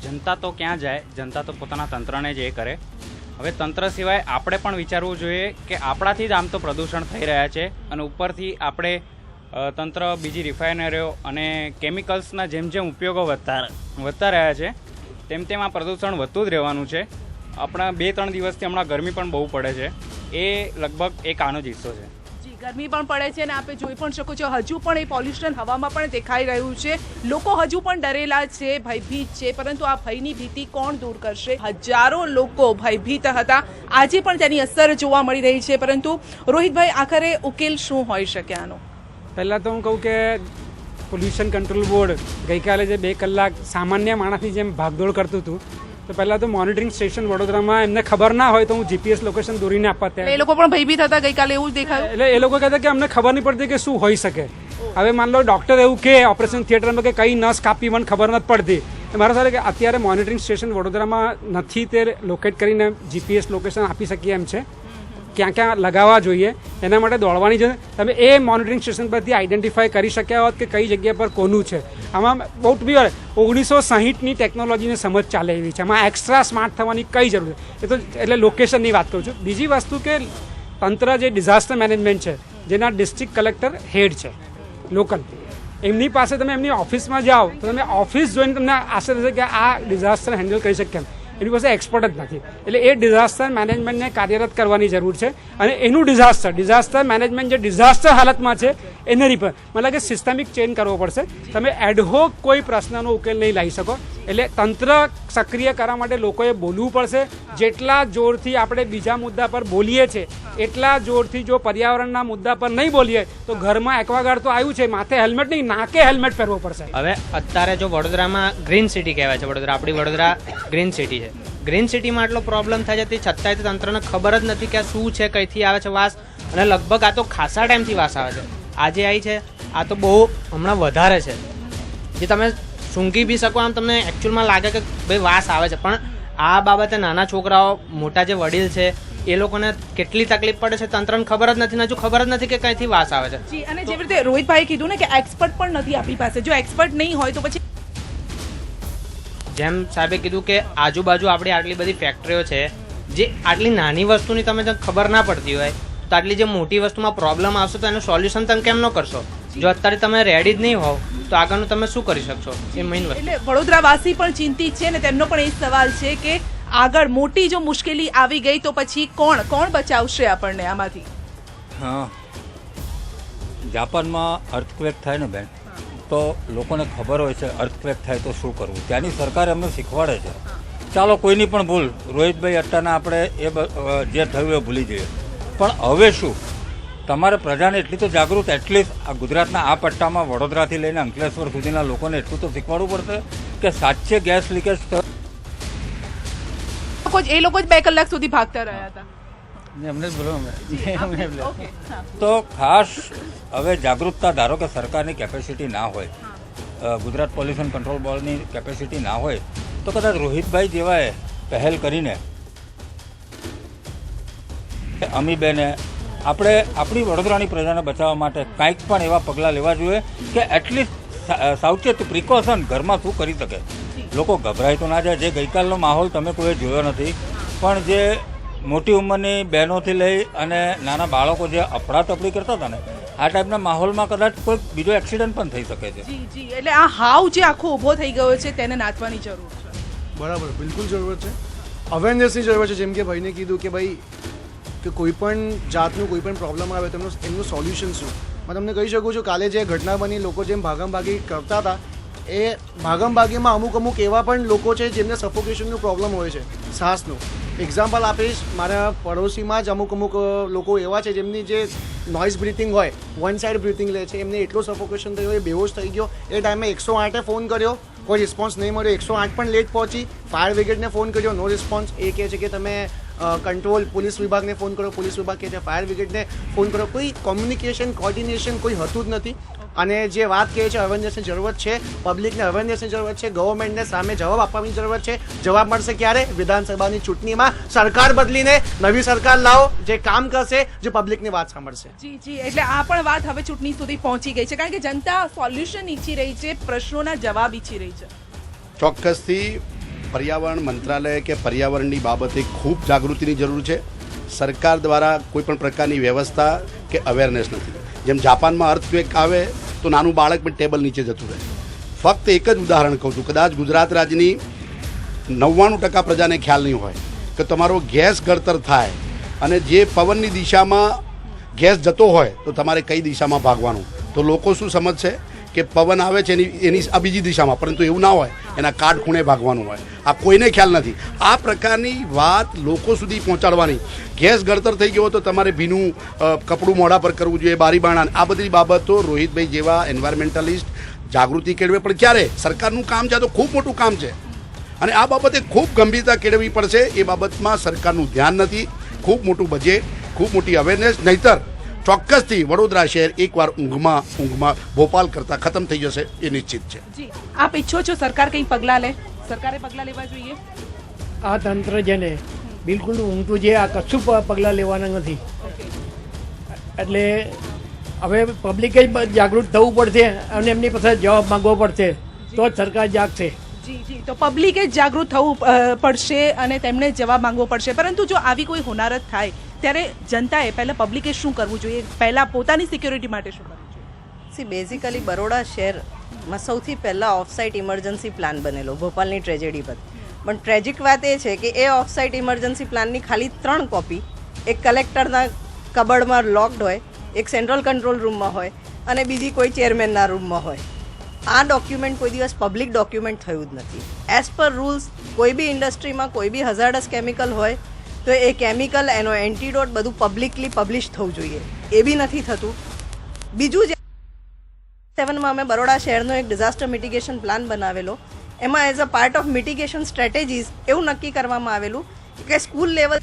જનતા તો ક્યાં જાય? જનતા તો પોતાના તંત્રને જ એ કરે. હવે તંત્ર સિવાય આપણે પણ વિચારવું જોઈએ કે આપણાથી જ આમ તો પ્રદૂષણ થઈ રહ્યા છે અને ઉપરથી આપણે તંત્ર બીજી રિફાઇનરીઓ અને કેમિકલ્સના જેમ જેમ ઉપયોગો વધતા રહ્યા છે તેમ તેમ આ પ્રદૂષણ વધતું જ રહેવાનું છે. આપણા 2-3 દિવસથી હમણાં ગરમી પણ બહુ પડે છે, એ લગભગ એક આનો જ હિસ્સો છે. જી, ગરમી પણ પડે છે અને આપણે જોઈ પણ શકો છો હજુ પણ એ પોલ્યુશન હવામાં પણ દેખાઈ રહ્યું છે. લોકો હજુ પણ ડરેલા છે, ભયભીત છે, પરંતુ આ ભયની ભીતિ કોણ દૂર કરશે? હજારો લોકો ભયભીત હતા. આજે પણ તેની અસર જોવા મળી રહી છે. પરંતુ રોહિતભાઈ, આખરે ઉકેલ શું હોઈ શકે આનો? પહેલાં તો હું કહું કે પોલ્યુશન કંટ્રોલ બોર્ડ ગઈકાલે જે 2 કલાક સામાન્ય માણસની જેમ ભાગદોડ કરતું હતું તો પહેલાં તો મોનિટરિંગ સ્ટેશન વડોદરામાં એમને ખબર ના હોય તો હું જીપીએસ લોકેશન દોરીને આપવા ત્યાં. એ લોકો પણ ભયભીત હતા ગઈકાલે, એવું જ દેખાયું. એટલે એ લોકો કહેતા કે અમને ખબર નહીં પડતી કે શું હોઈ શકે. હવે માન લો ડૉક્ટર એવું કે ઓપરેશન થિયેટરમાં કે કઈ નસ કાપી મને ખબર નથી પડતી. મારા સાથે કે અત્યારે મોનિટરિંગ સ્ટેશન વડોદરામાં નથી, તે લોકેટ કરીને જીપીએસ લોકેશન આપી શકીએ એમ છે. ક્યાં ક્યાં લગાવવા જોઈએ એના માટે દોડવાની છે. તમે એ મોનિટરિંગ સ્ટેશન પરથી આઈડેન્ટિફાઈ કરી શક્યા હોત કે કઈ જગ્યા પર કોનું છે. આમાં બહુ બી 1960ની ટેકનોલોજીની સમજ ચાલે એવી છે. આમાં એક્સ્ટ્રા સ્માર્ટ થવાની કઈ જરૂર છે? એ તો એટલે લોકેશનની વાત કરું છું. બીજી વસ્તુ કે તંત્ર જે ડિઝાસ્ટર મેનેજમેન્ટ છે, જેના ડિસ્ટ્રિક્ટ કલેક્ટર હેડ છે લોકલ, એમની પાસે તમે એમની ઓફિસમાં જાઓ તો તમે ઓફિસ જોઈને તમને આશા થશે કે આ ડિઝાસ્ટર હેન્ડલ કરી શકે કેમ. એની પાસે એક્સપર્ટ જ નથી. એટલે એ ડિઝાસ્ટર મેનેજમેન્ટને કાર્યરત કરવાની જરૂર છે અને એનું ડિઝાસ્ટર મેનેજમેન્ટ જે ડિઝાસ્ટર હાલતમાં છે એને મને લાગે સિસ્ટમિક ચેન્જ કરવો પડશે. તમે એડહોક કોઈ પ્રશ્નનો ઉકેલ નહીં લાવી શકો. એટલે તંત્ર સક્રિય કરવા માટે લોકોએ બોલવું પડશે. જેટલા જોરથી આપણે બીજા મુદ્દા પર બોલીએ છીએ એટલા જોરથી જો પર્યાવરણના મુદ્દા પર નહીં બોલીએ તો ઘરમાં એક્વાગાર્ડ તો આવ્યું છે, માથે હેલ્મેટ નહીં, નાકે હેલ્મેટ પહેરવો પડશે. હવે અત્યારે જો વડોદરામાં ગ્રીન સિટી કહેવાય છે, આપણી વડોદરા ગ્રીન સિટી છે. ગ્રીન સિટીમાં આટલો પ્રોબ્લેમ થાય છે તે છતાંય તંત્રને ખબર જ નથી કે આ શું છે, કઈથી આવે છે વાસ. અને લગભગ આ તો ખાસા ટાઈમથી વાસ આવે છે. આજે આવી છે આ તો બહુ હમણાં વધારે છે, જે તમે સૂંઘી બી શકો આમ તમને એકચ્યુઅલમાં લાગે કે ભાઈ વાસ આવે છે. પણ આ બાબતે નાના છોકરાઓ, મોટા જે વડીલ છે એ લોકોને કેટલી તકલીફ પડે છે તંત્રને ખબર જ નથી. હજુ ખબર જ નથી કે કઈથી વાસ આવે છે. જી, અને જેવી રીતે રોહિતભાઈ કીધું ને કે એક્સપર્ટ પણ નથી આપણી પાસે. જો એક્સપર્ટ નહીં હોય તો પછી જેમ સાહેબે કીધું કે આજુબાજુ આપણી આટલી બધી ફેક્ટરીઓ છે, જે આટલી નાની વસ્તુની તમે ખબર ના પડતી હોય તો આટલી જે મોટી વસ્તુમાં પ્રોબ્લેમ આવશે તો એનું સોલ્યુશન તમે કેમ ન કરશો? જો અત્યારે તમે રેડી જ નહીં હોવ તો આગળનું તમે શું કરી શકશો? એ મેઇન વસ્તુ. એટલે વડોદરાવાસી પણ ચિંતિત છે ને તેમનો પણ એ જ સવાલ છે કે આગળ મોટી જો મુશ્કેલી આવી ગઈ તો પછી કોણ બચાવશે આપણને આમાંથી? હા, જાપાનમાં અર્થક્વેક થાય ને બેન, તો લોકોને ખબર હોય છે અર્થક્વેક થાય તો શું કરવું. ત્યાંની સરકાર અમને શીખવાડે છે. ચાલો કોઈની પણ ભૂલ, રોહિતભાઈ અટ્ટાના આપણે જે થયું એ ભૂલી જઈએ, પણ હવે શું તમારે પ્રજાને એટલી તો જાગૃત, એટલીસ્ટ આ ગુજરાતના આ પટ્ટામાં વડોદરાથી લઈને અંકલેશ્વર સુધીના લોકોને એટલું તો શીખવાડવું પડશે કે સાચે ગેસ લીકેજ એ લોકો જ 2 કલાક સુધી ભાગતા રહ્યા હતા. તો ખાસ હવે જાગૃતતા, ધારો કે સરકારની કેપેસિટી ના હોય, ગુજરાત પોલ્યુશન કંટ્રોલ બોર્ડની કેપેસિટી ના હોય, તો કદાચ રોહિતભાઈ જેવાએ પહેલ કરીને અમીબેને આપણે આપણી વડોદરાની પ્રજાને બચાવવા માટે કાંઈક પણ એવા પગલાં લેવા જોઈએ કે એટલીસ્ટ સાવચેત પ્રિકોશન ઘરમાં શું કરી શકે. લોકો ગભરાય તો ના જાય. જે ગઈકાલનો માહોલ તમે કોઈ જોયો નથી, પણ જે મોટી ઉંમરની બહેનોથી લઈ અને નાના બાળકો જે અફડાતફડી કરતા હતા ને, આ ટાઈપના માહોલમાં કદાચ કોઈ બીજો એક્સિડન્ટ પણ થઈ શકે છે. જી, એટલે આ હાવ જે આખો ઊભો થઈ ગયો છે તેને નાથવાની જરૂર છે. બરાબર, બિલકુલ જરૂર છે. અવેરનેસની જરૂર છે. જેમ કે ભાઈને કીધું કે ભાઈ કે કોઈ પણ જાતનું કોઈ પણ પ્રોબ્લેમ આવે તો એમનું સોલ્યુશન શું. હું તમને કહી શકું છું, કાલે જે ઘટના બની, લોકો જેમ ભાગમભાગી કરતા હતા, એ ભાગમભાગીમાં અમુક એવા પણ લોકો છે જેમને સફોકેશનનું પ્રોબ્લેમ હોય છે, શ્વાસનું. એક્ઝામ્પલ આપીશ, મારા પડોશીમાં જ અમુક લોકો એવા છે જેમની જે નોઇઝ બ્રીથિંગ હોય, વન સાઇડ બ્રીથિંગ લે છે, એમને એટલો સફોકેશન થયો, એ બેહોશ થઈ ગયો. એ ટાઈમે 108 ફોન કર્યો, કોઈ રિસ્પોન્સ નહીં મળ્યો. 108 પણ લેટ પહોંચી. ફાયર બ્રિગેડને ફોન કર્યો, નો રિસ્પોન્સ. એ કહે છે કે તમે કંટ્રોલ પોલીસ વિભાગને ફોન કરો, પોલીસ વિભાગ કહે છે ફાયર બ્રિગેડને ફોન કરો. કોઈ કોમ્યુનિકેશન, કોર્ડિનેશન કોઈ હતું જ નથી. અને જે વાત કહે છે અવેરનેસની જરૂરત છે, પબ્લિકને અવેરનેસની જરૂરત છે, ગવર્મેન્ટને સામે જવાબ આપવાની જરૂરત છે. જવાબ મળશે ક્યારે? વિધાનસભાની ચૂંટણીમાં સરકાર બદલીને નવી સરકાર લાવો, જે કામ કરશે, જે પબ્લિકની વાત સાંભળશે. જી, એટલે આ પણ વાત હવે ચૂંટણી સુધી પહોંચી ગઈ છે, કારણ કે જનતા સોલ્યુશન ઈચ્છી રહી છે, પ્રશ્નોના જવાબ ઈચ્છી રહી છે. ચોક્કસથી પર્યાવરણ મંત્રાલય કે પર્યાવરણની બાબતે ખૂબ જાગૃતિની જરૂર છે. સરકાર દ્વારા કોઈ પણ પ્રકારની વ્યવસ્થા કે અવેરનેસ નથી. જેમ જાપાનમાં અર્થક્વેક આવે તો નાનું બાળક પણ ટેબલ નીચે જતું રહે. ફક્ત એક જ ઉદાહરણ કહું છું, કદાચ ગુજરાત રાજ્યની 99% પ્રજાને ખ્યાલ નહીં હોય કે તમારો ગેસ ગળતર થાય અને જે પવનની દિશામાં ગેસ જતો હોય તો તમારે કઈ દિશામાં ભાગવાનું. તો લોકો શું સમજશે કે પવન આવે છે એની આ બીજી દિશામાં, પરંતુ એવું ના હોય, એના કાટ ખૂણે ભાગવાનું હોય. આ કોઈને ખ્યાલ નથી. આ પ્રકારની વાત લોકો સુધી પહોંચાડવાની. ગેસ ગળતર થઈ ગયો તો તમારે ભીનું કપડું મોઢા પર કરવું જોઈએ, બારી બારણા, આ બધી બાબતો રોહિતભાઈ જેવા એન્વાયરમેન્ટલિસ્ટ જાગૃતિ કેળવે. પણ ક્યારે? સરકારનું કામ છે, તો ખૂબ મોટું કામ છે અને આ બાબતે ખૂબ ગંભીરતા કેળવવી પડશે. એ બાબતમાં સરકારનું ધ્યાન નથી. ખૂબ મોટું બજેટ, ખૂબ મોટી અવેરનેસ, નહીતર ચોક્કસથી વડોદરા શહેર એકવાર ઊંઘમાં ભોપાલ કરતા ખતમ થઈ જશે, એ નિશ્ચિત છે. જી, આપ ઈચ્છો છો સરકાર કંઈ પગલાં લે? સરકારે પગલાં લેવા જોઈએ. આ તંત્ર જેને બિલકુલ ઊંઘતું છે, આ કશું પગલાં લેવાના નથી. એટલે હવે પબ્લિકે જ જાગૃત થવું પડશે અને એમની પાસે જવાબ માંગવો પડશે, તો જ સરકાર જાગશે. જી, તો પબ્લિકે જ જાગૃત થવું પડશે અને તેમણે જવાબ માંગવો પડશે. પરંતુ જો આવી કોઈ હોનારત થાય ત્યારે જનતાએ પહેલાં પબ્લિકે શું કરવું જોઈએ? પહેલાં પોતાની સિક્યોરિટી માટે શું કરવું જોઈએ? સી બેઝિકલી બરોડા શહેરમાં સૌથી પહેલાં ઓફસાઇટ ઇમરજન્સી પ્લાન બનેલો ભોપાલની ટ્રેજેડી પર. પણ ટ્રેજિક વાત એ છે કે એ ઓફસાઇટ ઇમરજન્સી પ્લાનની ખાલી 3 કોપી એક કલેક્ટરના કબડમાં લોકડ હોય, એક સેન્ટ્રલ કંટ્રોલ રૂમમાં હોય અને બીજી કોઈ ચેરમેનના રૂમમાં હોય. આ ડોક્યુમેન્ટ કોઈ દિવસ પબ્લિક ડોક્યુમેન્ટ થયું જ નથી. એઝ પર રૂલ્સ કોઈ બી ઇન્ડસ્ટ્રીમાં કોઈ બી હઝાર્ડસ કેમિકલ હોય તો એ કેમિકલ, એનો એન્ટીડોટ બધું પબ્લિકલી પબ્લિશ થવું જોઈએ. એ બી નથી થતું. બીજું જે 7માં અમે બરોડા શહેરનો એક ડિઝાસ્ટર મિટિગેશન પ્લાન બનાવેલો. એમાં as a part of mitigation strategies એવું નક્કી કરવામાં આવેલું કે સ્કૂલ લેવલ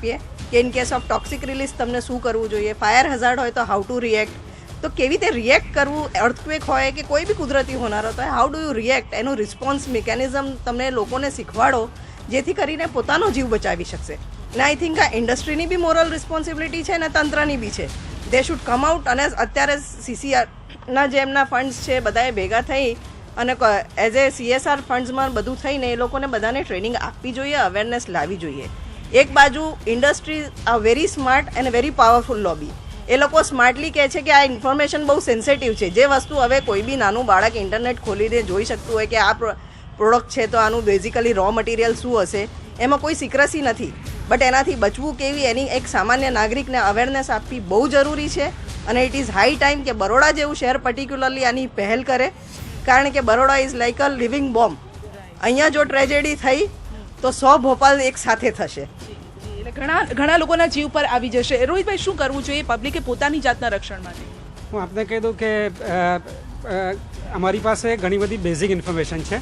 કે in case of toxic release તમને શું કરવું જોઈએ, ફાયર હઝાર્ડ હોય તો હાઉ ટુ રિએક્ટ, તો કેવી રીતે રિએક્ટ કરવું, અર્થક્વેક હોય કે કોઈ બી કુદરતી હોનારત હોય, હાઉ ડુ યુ રિએક્ટ, એનું રિસ્પોન્સ મિકેનિઝમ તમને લોકોને શીખવાડો, જેથી કરીને પોતાનો જીવ બચાવી શકશે. અને આઈ થિંક આ ઇન્ડસ્ટ્રીની બી મોરલ રિસ્પોન્સિબિલિટી છે અને તંત્રની બી છે. They should come out. અને અત્યારે CCRના જે એમના ફંડ્સ છે બધાએ ભેગા થઈ અને એઝ એ CSR ફંડ્સમાં બધું થઈને એ લોકોને બધાને ટ્રેનિંગ આપવી જોઈએ, અવેરનેસ લાવવી જોઈએ. એક બાજુ ઇન્ડસ્ટ્રી આ very smart and very powerful lobby, એ લોકો સ્માર્ટલી કહે છે કે આ ઇન્ફોર્મેશન બહુ સેન્સિટિવ છે. જે વસ્તુ હવે કોઈ બી નાનું બાળક ઇન્ટરનેટ ખોલીને જોઈ શકતું હોય કે આ પ્રોડક્ટ છે તો આનું બેઝિકલી રો મટીરિયલ શું હશે, એમાં કોઈ સિક્રસી નથી. બટ એનાથી બચવું કેવી એની એક સામાન્ય નાગરિકને અવેરનેસ આપવી બહુ જરૂરી છે. અને ઇટ ઇઝ હાઈ ટાઈમ કે બરોડા જેવું શહેર પર્ટિક્યુલરલી આની પહેલ કરે, કારણ કે Baroda is like a living bomb. અહીંયા જો ટ્રેજેડી થઈ તો 100 ભોપાલ એક સાથે થશે. ઘણા લોકોના જીવ પર આવી જશે. રોહિતભાઈ, શું કરવું જોઈએ પબ્લિકે પોતાની જાતના રક્ષણ માટે? હું આપને કહી દઉં કે અમારી પાસે ઘણી બધી બેઝિક ઇન્ફોર્મેશન છે.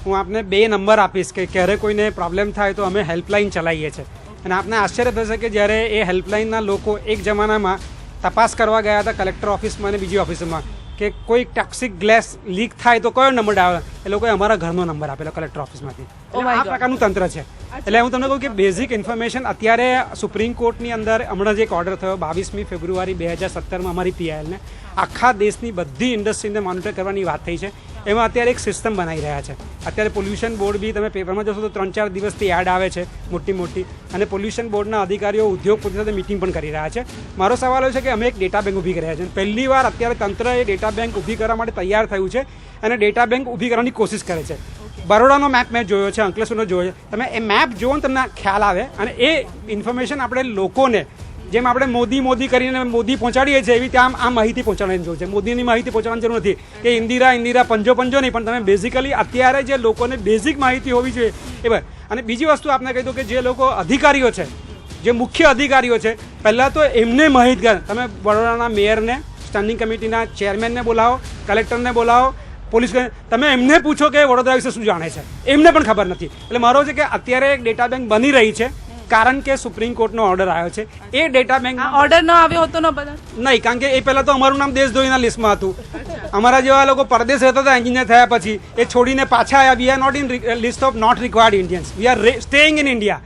હું આપને 2 નંબર આપીશ કે ક્યારે કોઈને પ્રોબ્લેમ થાય તો અમે હેલ્પલાઇન ચલાવીએ છીએ. અને આપને આશ્ચર્ય થશે કે જ્યારે એ હેલ્પલાઇનના લોકો એક જમાનામાં તપાસ કરવા ગયા હતા કલેક્ટર ઓફિસમાં અને બીજી ઓફિસમાં કે કોઈ ટોક્સિક ગ્લાસ લીક થાય તો કયો નંબર આવે, એ લોકોએ અમારા ઘરનો નંબર આપેલો કલેક્ટર ઓફિસમાંથી. આ પ્રકારનું તંત્ર છે. એટલે હું તમને કહું કે બેઝિક ઇન્ફોર્મેશન અત્યારે સુપ્રીમ કોર્ટની અંદર હમણાં જ એક ઓર્ડર થયો 22મી ફેબ્રુઆરી 2017માં અમારી PILને આખા દેશની બધી ઇન્ડસ્ટ્રીને મોનિટર કરવાની વાત થઈ છે. એમાં અત્યારે એક સિસ્ટમ બનાવી રહ્યા છે. અત્યારે પોલ્યુશન બોર્ડ બી તમે પેપરમાં જશો તો 3-4 દિવસથી એડ આવે છે મોટી, અને પોલ્યુશન બોર્ડના અધિકારીઓ ઉદ્યોગપતિ સાથે મિટિંગ પણ કરી રહ્યા છે. મારો સવાલ એ છે કે અમે એક ડેટા બેંક ઊભી કરી રહ્યા છીએ. પહેલી વાર અત્યારે તંત્ર એ ડેટા બેંક ઊભી કરવા માટે તૈયાર થયું છે અને ડેટા બેંક ઊભી કરવાની કોશિશ કરે છે. બરોડાનો મેપ મેં જોયો છે, અંકલેશ્વરનો જોયો છે. તમે એ મેપ જુઓ ને તમને ખ્યાલ આવે. અને એ ઇન્ફોર્મેશન આપણે લોકોને જેમ આપણે મોદી કરીને મોદી પહોંચાડીએ છીએ એવી ત્યાં આ માહિતી પહોંચાડવાની જરૂર છે. મોદીની માહિતી પહોંચાડવાની જરૂર નથી કે ઇન્દિરા પંજો નહીં, પણ તમે બેઝિકલી અત્યારે જે લોકોને બેઝિક માહિતી હોવી જોઈએ એ બસ. અને બીજી વસ્તુ આપને કહી દઉં કે જે લોકો અધિકારીઓ છે, જે મુખ્ય અધિકારીઓ છે, પહેલાં તો એમને માહિતગાર. તમે વડોદરાના મેયરને, સ્ટેન્ડિંગ કમિટીના ચેરમેનને બોલાવો, કલેક્ટરને બોલાવો, પોલીસ, તમે એમને પૂછો કે વડોદરા વિશે શું જાણે છે, એમને પણ ખબર નથી. એટલે મારો છે કે અત્યારે એક ડેટા બેંક બની રહી છે કારણ કે સુપ્રીમ કોર્ટનો ઓર્ડર આવ્યો છે. એ ડેટા બેંક ઓર્ડર ન આવ્યો હતો ને બધા નહીં, કારણ કે એ પહેલાં તો અમારું નામ દેશદ્રોહીના લિસ્ટમાં હતું. અમારા જેવા લોકો પરદેશ રહેતા હતા એન્જિનિયર થયા પછી એ છોડીને પાછા આવ્યા. We are not in list of not required Indians, we are staying in India.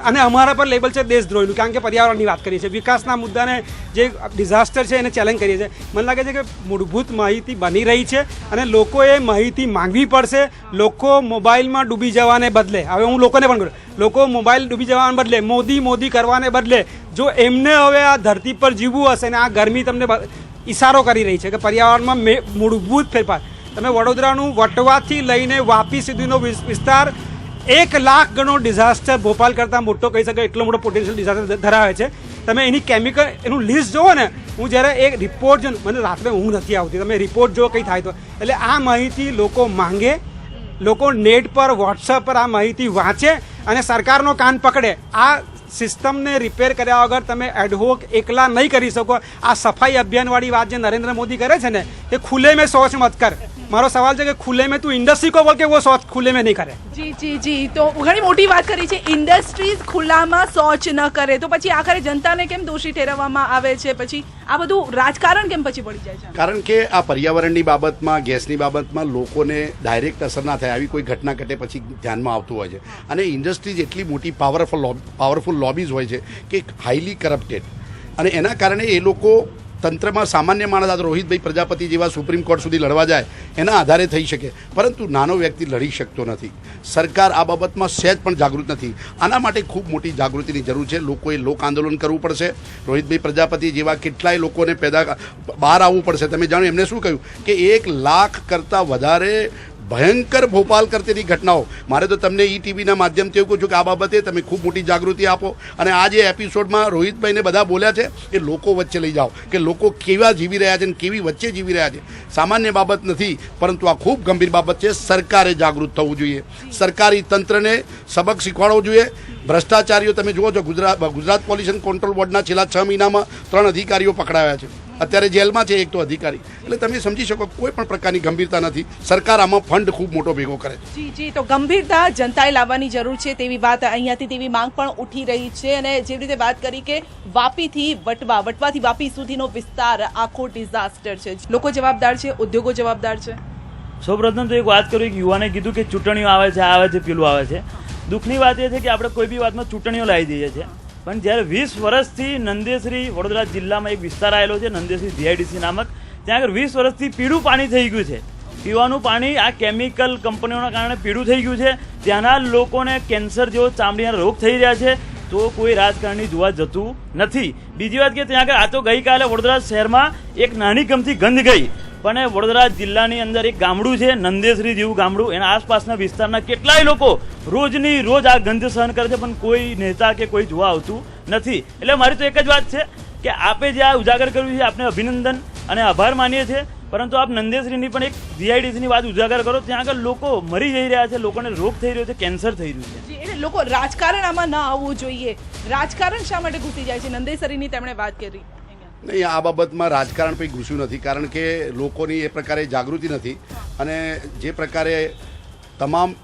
અને અમારા પર લેબલ છે દેશદ્રોહીનું, કારણ કે પર્યાવરણની વાત કરીએ છીએ, વિકાસના મુદ્દાને જે ડિઝાસ્ટર છે એને ચેલેન્જ કરીએ છીએ. મને લાગે છે કે મૂળભૂત માહિતી બની રહી છે અને લોકોએ માહિતી માંગવી પડશે. લોકો મોબાઈલમાં ડૂબી જવાને બદલે, હવે હું લોકોને પણ કહું, લોકો મોબાઈલ ડૂબી જવાને બદલે મોદી કરવાને બદલે જો એમને હવે આ ધરતી પર જીવવું હશે ને આ ગરમી તમને ઇશારો કરી રહી છે કે પર્યાવરણમાં મૂળભૂત ફેરફાર. તમે વડોદરાનું વટવાથી લઈને વાપી સુધીનો વિસ્તાર 1 લાખ ગણો ડિઝાસ્ટર ભોપાલ કરતાં મોટો કહી શકાય એટલો મોટો પોટેન્શિયલ ડિઝાસ્ટર ધરાવે છે. તમે એની કેમિકલ એનું લિસ્ટ જુઓ ને, હું જ્યારે એક રિપોર્ટ જો, મને રાત્રે ઊંઘ નથી આવતી, તમે રિપોર્ટ જો કંઈ થાય તો. એટલે આ માહિતી લોકો માંગે, લોકો નેટ પર વોટ્સઅપ પર આ માહિતી વાંચે અને સરકારનો કાન પકડે. આ સિસ્ટમને રિપેર કર્યા વગર તમે એડહોક એકલા નહીં કરી શકો. આ સફાઈ અભિયાનવાળી વાત જે નરેન્દ્ર મોદી કરે છે ને એ ખુલ્લે મેં શૌચ મત કર. મારો સવાલ છે કે ખુલ્લે મેં તું ઇન્ડસ્ટ્રી કો બોલ કે वो शौच खुले में नहीं करे. જી તો ઘણી મોટી વાત કરી છે. ઇન્ડસ્ટ્રીઝ ખુલ્લામાં શૌચ ન કરે તો પછી આખરે જનતાને કેમ દોષી ઠેરવવામાં આવે છે? પછી આ બધું રાજકારણ કેમ પછી પડી જાય છે? કારણ કે આ પર્યાવરણની બાબતમાં, ગેસની બાબતમાં લોકોને ડાયરેક્ટ અસર ના થાય આવી કોઈ ઘટના ઘટે પછી ધ્યાનમાં આવતું હોય છે. અને ઇન્ડસ્ટ્રીઝ એટલી મોટી પાવરફુલ લોબીઝ હોય છે કે હાઈલી કરપ્ટેડ, અને એના કારણે એ લોકો તંત્રમાં સામાન્ય માણસ, આ રોહિતભાઈ પ્રજાપતિ જેવા સુપ્રીમ કોર્ટ સુધી લડવા જાય એના આધારે થઈ શકે, પરંતુ નાનો વ્યક્તિ લડી શકતો નથી. સરકાર આ બાબતમાં સહેજ પણ જાગૃત નથી. આના માટે ખૂબ મોટી જાગૃતિની જરૂર છે. લોકોએ લોક આંદોલન કરવું પડશે. રોહિતભાઈ પ્રજાપતિ જેવા કેટલાય લોકોને બહાર આવવું પડશે. તમે જાણો એમને શું કહ્યું કે 1 લાખ કરતાં વધારે ભયંકર ભોપાલ કરતેની ઘટનાઓ. મારે તો તમને ETVના માધ્યમથી એવું કહું છું કે આ બાબતે તમે ખૂબ મોટી જાગૃતિ આપો અને આ જે એપિસોડમાં રોહિતભાઈને બધા બોલ્યા છે એ લોકો વચ્ચે લઈ જાઓ કે લોકો કેવા જીવી રહ્યા છે અને કેવી વચ્ચે જીવી રહ્યા છે. સામાન્ય બાબત નથી, પરંતુ આ ખૂબ ગંભીર બાબત છે. સરકારે જાગૃત થવું જોઈએ, સરકારી તંત્રને સબક શીખવાડવો જોઈએ. ભ્રષ્ટાચારીઓ તમે જુઓ છો, ગુજરાત પોલ્યુશન કંટ્રોલ બોર્ડના છેલ્લા 6 મહિનામાં 3 અધિકારીઓ પકડાયા છે. અત્યારે જેલમાં છે એક તો અધિકારી. એટલે તમે સમજી શકો કોઈ પણ પ્રકારની ગંભીરતા નથી. સરકાર આમાં ફંડ ખૂબ મોટો ભેગો કરે છે. જી તો ગંભીરતા જનતાએ લાવવાની જરૂર છે તેવી વાત અહીંયાથી તેવી માંગ પણ ઉઠી રહી છે. અને જેવી રીતે વાત કરી કે વાપીથી વટવાથી વાપી સુધીનો વિસ્તાર આખો ડિઝાસ્ટર છે. લોકો જવાબદાર છે, ઉદ્યોગો જવાબદાર છે. સૌપ્રથમ તો એક વાત કરું કે યુવાને કીધું કે ચૂંટણીઓ આવે છે પેલું આવે છે. દુઃખની વાત એ છે કે આપણે કોઈ બી વાતમાં ચૂંટણીઓ લાવી દઈએ છીએ, પણ જ્યારે 20 વર્ષથી નંદેશ્રી વડોદરા જિલ્લામાં એક વિસ્તાર આવેલો છે નંદેશ્રી GIDC નામક, ત્યાં આગળ 20 વર્ષથી પીળું પાણી થઈ ગયું છે. પીવાનું પાણી આ કેમિકલ કંપનીઓના કારણે પીળું થઈ ગયું છે, ત્યાંના લોકોને કેન્સર જેવો ચામડીના રોગ થઈ રહ્યા છે, તો કોઈ રાજકારણી જોવા જતું નથી. બીજી વાત કે ત્યાં આગળ આ તો ગઈકાલે વડોદરા શહેરમાં એક નાની ગમતી ગંધ ગઈ, પણ વડોદરા જિલ્લાની અંદર એક ગામડું છે નંદેશ્રી જેવું ગામડું, એના આસપાસના વિસ્તારના કેટલાય લોકો રોજની રોજ આ ગંધ સહન કરે છે, પણ કોઈ નેતા કે કોઈ જોવા આવતું નથી. એટલે મારી તો એક જ વાત છે કે આપે જે આ ઉજાગર કર્યું છે આપને અભિનંદન અને આભાર માનીએ છીએ, પરંતુ આપ નંદેશ્રીની પણ એક જીઆઈડીસીની વાત ઉજાગર કરો. ત્યાં આગળ લોકો મરી જઈ રહ્યા છે, લોકોને રોગ થઈ રહ્યો છે, કેન્સર થઈ રહ્યું છે. એટલે લોકો રાજકારણ આમાં ન આવવું જોઈએ. રાજકારણ શા માટે ઘૂસી જાય છે? નંદેસરીની તેમણે વાત કરી. નહીં, આ બાબતમાં રાજકારણ કંઈ ઘૂસ્યું નથી, કારણ કે લોકોની એ પ્રકારે જાગૃતિ નથી. અને જે પ્રકારે તમામ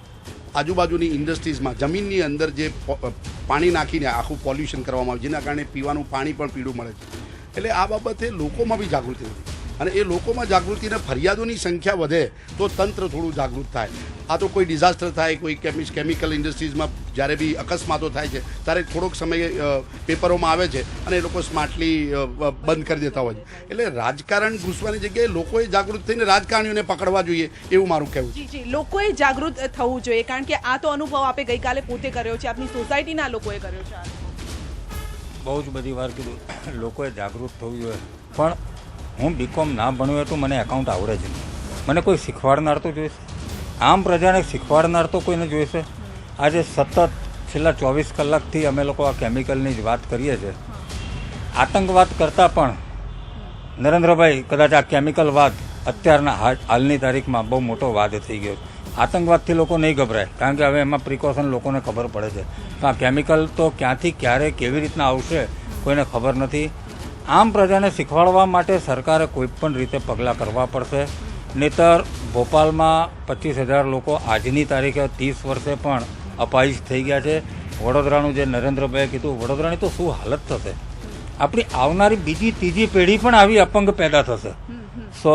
આજુબાજુની ઇન્ડસ્ટ્રીઝમાં જમીનની અંદર જે પાણી નાખીને આખું પોલ્યુશન કરવામાં આવે, જેના કારણે પીવાનું પાણી પણ પીળું મળે છે. એટલે આ બાબતે લોકોમાં બી જાગૃતિ નથી, અને એ લોકોમાં જાગૃતિને ફરિયાદોની સંખ્યા વધે તો તંત્ર થોડું જાગૃત થાય. આ તો કોઈ ડિઝાસ્ટર થાય, કોઈ કેમિકલ ઇન્ડસ્ટ્રીઝમાં જ્યારે બી અકસ્માતો થાય છે ત્યારે થોડોક સમય પેપરોમાં આવે છે અને એ લોકો સ્માર્ટલી બંધ કરી દેતા હોય છે. એટલે રાજકારણ ઘૂસવાની જગ્યાએ લોકોએ જાગૃત થઈને રાજકારણીઓને પકડવા જોઈએ એવું મારું કહેવું છે. જી, લોકોએ જાગૃત થવું જોઈએ, કારણ કે આ તો અનુભવ આપે ગઈકાલે પોતે કર્યો છે, આપની સોસાયટીના લોકોએ કર્યો છે. બહુ જ બધી વાર કીધું, લોકોએ જાગૃત થવું જોઈએ, પણ હું બીકોમ ના ભણ્યું હોય તો મને એકાઉન્ટ આવડે જ નહીં. મને કોઈ શીખવાડનાર તો જોઈશે, આમ પ્રજાને શીખવાડનાર તો કોઈને જોઈશે. આજે સતત છેલ્લા 24 કલાકથી અમે લોકો આ કેમિકલની જ વાત કરીએ છીએ. આતંકવાદ કરતાં પણ નરેન્દ્રભાઈ કદાચ આ કેમિકલ વાદ અત્યારના હાલની તારીખમાં બહુ મોટો વાદ થઈ ગયો. આતંકવાદથી લોકો નહીં ગભરાય, કારણ કે હવે એમાં પ્રિકોશન લોકોને ખબર પડે છે. તો આ કેમિકલ તો ક્યાંથી ક્યારે કેવી રીતના આવશે કોઈને ખબર નથી. આમ પ્રજાને શીખવાડવા માટે સરકારે કોઈ પણ રીતે પગલાં કરવા પડશે, નહીંતર ભોપાલમાં 25,000 લોકો આજની તારીખે 30 વર્ષે પણ અપાહિજ થઈ ગયા છે. વડોદરાનું જે નરેન્દ્રભાઈએ કીધું, વડોદરાની તો શું હાલત થશે, આપણી આવનારી બીજી ત્રીજી પેઢી પણ આવી અપંગ પેદા થશે. સો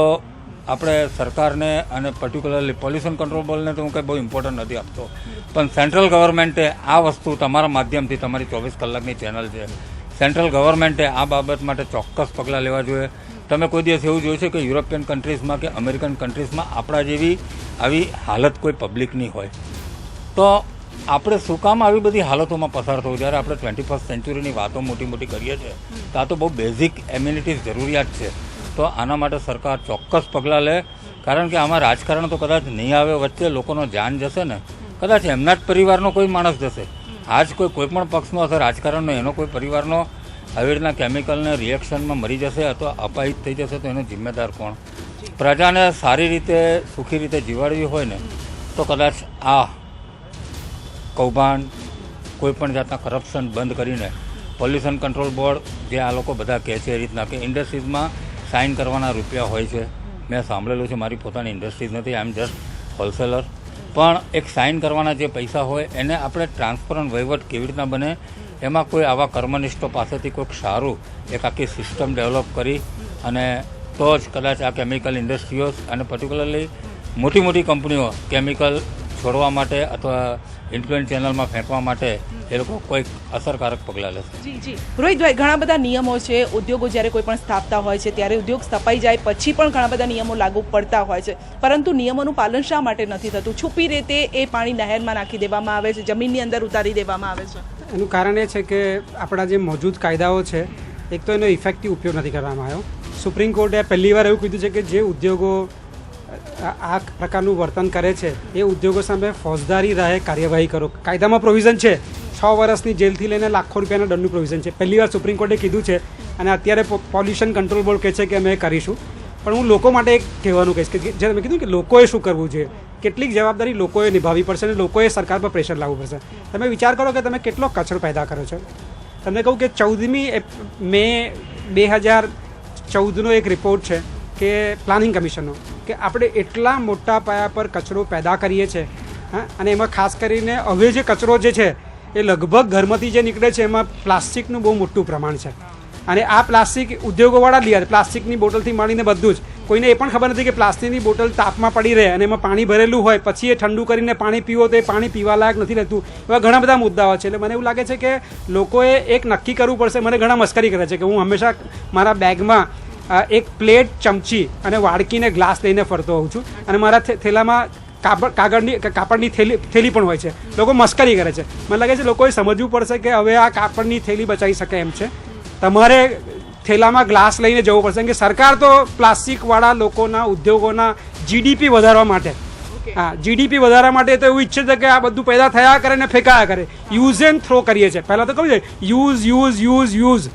આપણે સરકારને અને પર્ટિક્યુલરલી પોલ્યુશન કંટ્રોલ બોર્ડને તો હું કંઈ બહુ ઇમ્પોર્ટન્ટ નથી આપતો, પણ સેન્ટ્રલ ગવર્મેન્ટે આ વસ્તુ તમારા માધ્યમથી, તમારી 24 કલાકની ચેનલ છે, સેન્ટ્રલ ગવર્મેન્ટે આ બાબત માટે ચોક્કસ પગલાં લેવા જોઈએ. તમે કોઈ દિવસ એવું જોયું છે કે યુરોપિયન કન્ટ્રીઝમાં કે અમેરિકન કન્ટ્રીઝમાં આપણા જેવી આવી હાલત કોઈ પબ્લિકની હોય? તો આપણે શું કામ આવી બધી હાલતોમાં પસાર થવું? જ્યારે આપણે 21st સેન્ચુરીની વાતો મોટી મોટી કરીએ છીએ તો આ તો બહુ બેઝિક એમ્યુનિટીઝ જરૂરિયાત છે. તો આના માટે સરકાર ચોક્કસ પગલાં લે, કારણ કે આમાં રાજકારણ તો કદાચ નહીં આવે, વચ્ચે લોકોનો જાન જશે ને, કદાચ એમના જ પરિવારનો કોઈ માણસ જશે. આજ કોઈ પણ પક્ષનો હશે રાજકારણનો, એનો કોઈ પરિવારનો આવી રીતના કેમિકલને રિએક્શનમાં મરી જશે અથવા અપાહિત થઈ જશે, તો એનો જિમ્મેદાર કોણ? પ્રજાને સારી રીતે સુખી રીતે જીવાડવી હોય ને તો કદાચ આ કૌભાંડ, કોઈ પણ જાતના કરપ્શન બંધ કરીને પોલ્યુશન કંટ્રોલ બોર્ડ જે આ લોકો બધા કહે છે એ રીતના કે ઇન્ડસ્ટ્રીઝમાં સાઇન કરવાના રૂપિયા હોય છે. મેં સાંભળેલું છે, મારી પોતાની ઇન્ડસ્ટ્રીઝ નથી, આઈ એમ જસ્ટ હોલસેલર, પણ એક સાઇન કરવાના જે પૈસા હોય એને આપણે ટ્રાન્સપરન્ટ વહીવટ કેવી રીતના બને, એમાં કોઈ આવા કર્મનિષ્ઠો પાસેથી કોઈક સારું એક આખી સિસ્ટમ ડેવલપ કરી અને તો જ કદાચ આ કેમિકલ ઇન્ડસ્ટ્રીઓ અને પર્ટિક્યુલરલી મોટી મોટી કંપનીઓ કેમિકલ છોડવા માટે અથવા ઇન્ફ્લુએન્સ ચેનલમાં ફેંકવા માટે એ લોકો કોઈક અસરકારક પગલાં લેશે. જી જી, રોહિતભાઈ, ઘણા બધા નિયમો છે. ઉદ્યોગો જ્યારે કોઈ પણ સ્થાપતા હોય છે ત્યારે ઉદ્યોગ સ્થપાઈ જાય પછી પણ ઘણા બધા નિયમો લાગુ પડતા હોય છે, પરંતુ નિયમોનું પાલન શા માટે નથી થતું? છુપી રીતે એ પાણી નહેરમાં નાખી દેવામાં આવે છે, જમીનની અંદર ઉતારી દેવામાં આવે છે. એનું કારણ એ છે કે આપણા જે મોજૂદ કાયદાઓ છે, એક તો એનો ઇફેક્ટિવ ઉપયોગ નથી કરવામાં આવ્યો. સુપ્રીમ કોર્ટે પહેલી વાર એવું કીધું છે કે જે ઉદ્યોગો આ પ્રકારનું વર્તન કરે છે એ ઉદ્યોગો સામે ફોજદારી રાહે કાર્યવાહી કરો. કાયદામાં પ્રોવિઝન છે 6 વર્ષની જેલથી લઈને લાખો રૂપિયાના દંડનું પ્રોવિઝન છે. પહેલી વાર સુપ્રીમ કોર્ટે કીધું છે અને અત્યારે પોલ્યુશન કંટ્રોલ બોર્ડ કહે છે કે અમે કરીશું. પણ હું લોકો માટે એક કહેવાનું કહીશ કે જ્યારે મેં કીધું કે લોકોએ શું કરવું જોઈએ, કેટલીક જવાબદારી લોકોએ નિભાવવી પડશે અને લોકોએ સરકાર પર પ્રેશર લાવવું પડશે. તમે વિચાર કરો કે તમે કેટલો કચરો પેદા કરો છો. તમને કહું કે 14મી મે 2014નો એક રિપોર્ટ છે કે પ્લાનિંગ કમિશનનો, કે આપણે એટલા મોટા પાયા પર કચરો પેદા કરીએ છીએ, અને એમાં ખાસ કરીને હવે જે કચરો જે છે એ લગભગ ઘરમાંથી જે નીકળે છે એમાં પ્લાસ્ટિકનું બહુ મોટું પ્રમાણ છે. અને આ પ્લાસ્ટિક ઉદ્યોગોવાળા લે, પ્લાસ્ટિકની બોટલથી મળીને બધું જ. કોઈને એ પણ ખબર નથી કે પ્લાસ્ટિકની બોટલ તાપમાં પડી રહે અને એમાં પાણી ભરેલું હોય, પછી એ ઠંડુ કરીને પાણી પીવો તો એ પાણી પીવા લાયક નથી રહેતું. એવા ઘણા બધા મુદ્દાઓ છે. એટલે મને એવું લાગે છે કે લોકોએ એક નક્કી કરવું પડશે. મને ઘણા મસ્કરી કરે છે કે હું હંમેશા મારા બેગમાં એક પ્લેટ, ચમચી અને વાડકીને ગ્લાસ લઈને ફરતો હોઉં છું અને મારા થેલામાં કાપડની થેલી પણ હોય છે. લોકો મસ્કરી કરે છે. મને લાગે છે લોકોએ સમજવું પડશે કે હવે આ કાપડની થેલી બચાવી શકે એમ છે. તમારે થેલામાં ગ્લાસ લઈને જવું પડશે કે સરકાર તો પ્લાસ્ટિકવાળા લોકોના ઉદ્યોગોના જીડીપી વધારવા માટે જીડીપી વધારવા માટે તો એવું ઈચ્છે છે કે આ બધું પેદા થયા કરે ને ફેંકાયા કરે. યુઝ એન્ડ થ્રો કરીએ છીએ. પહેલાં તો કહ્યું છે યુઝ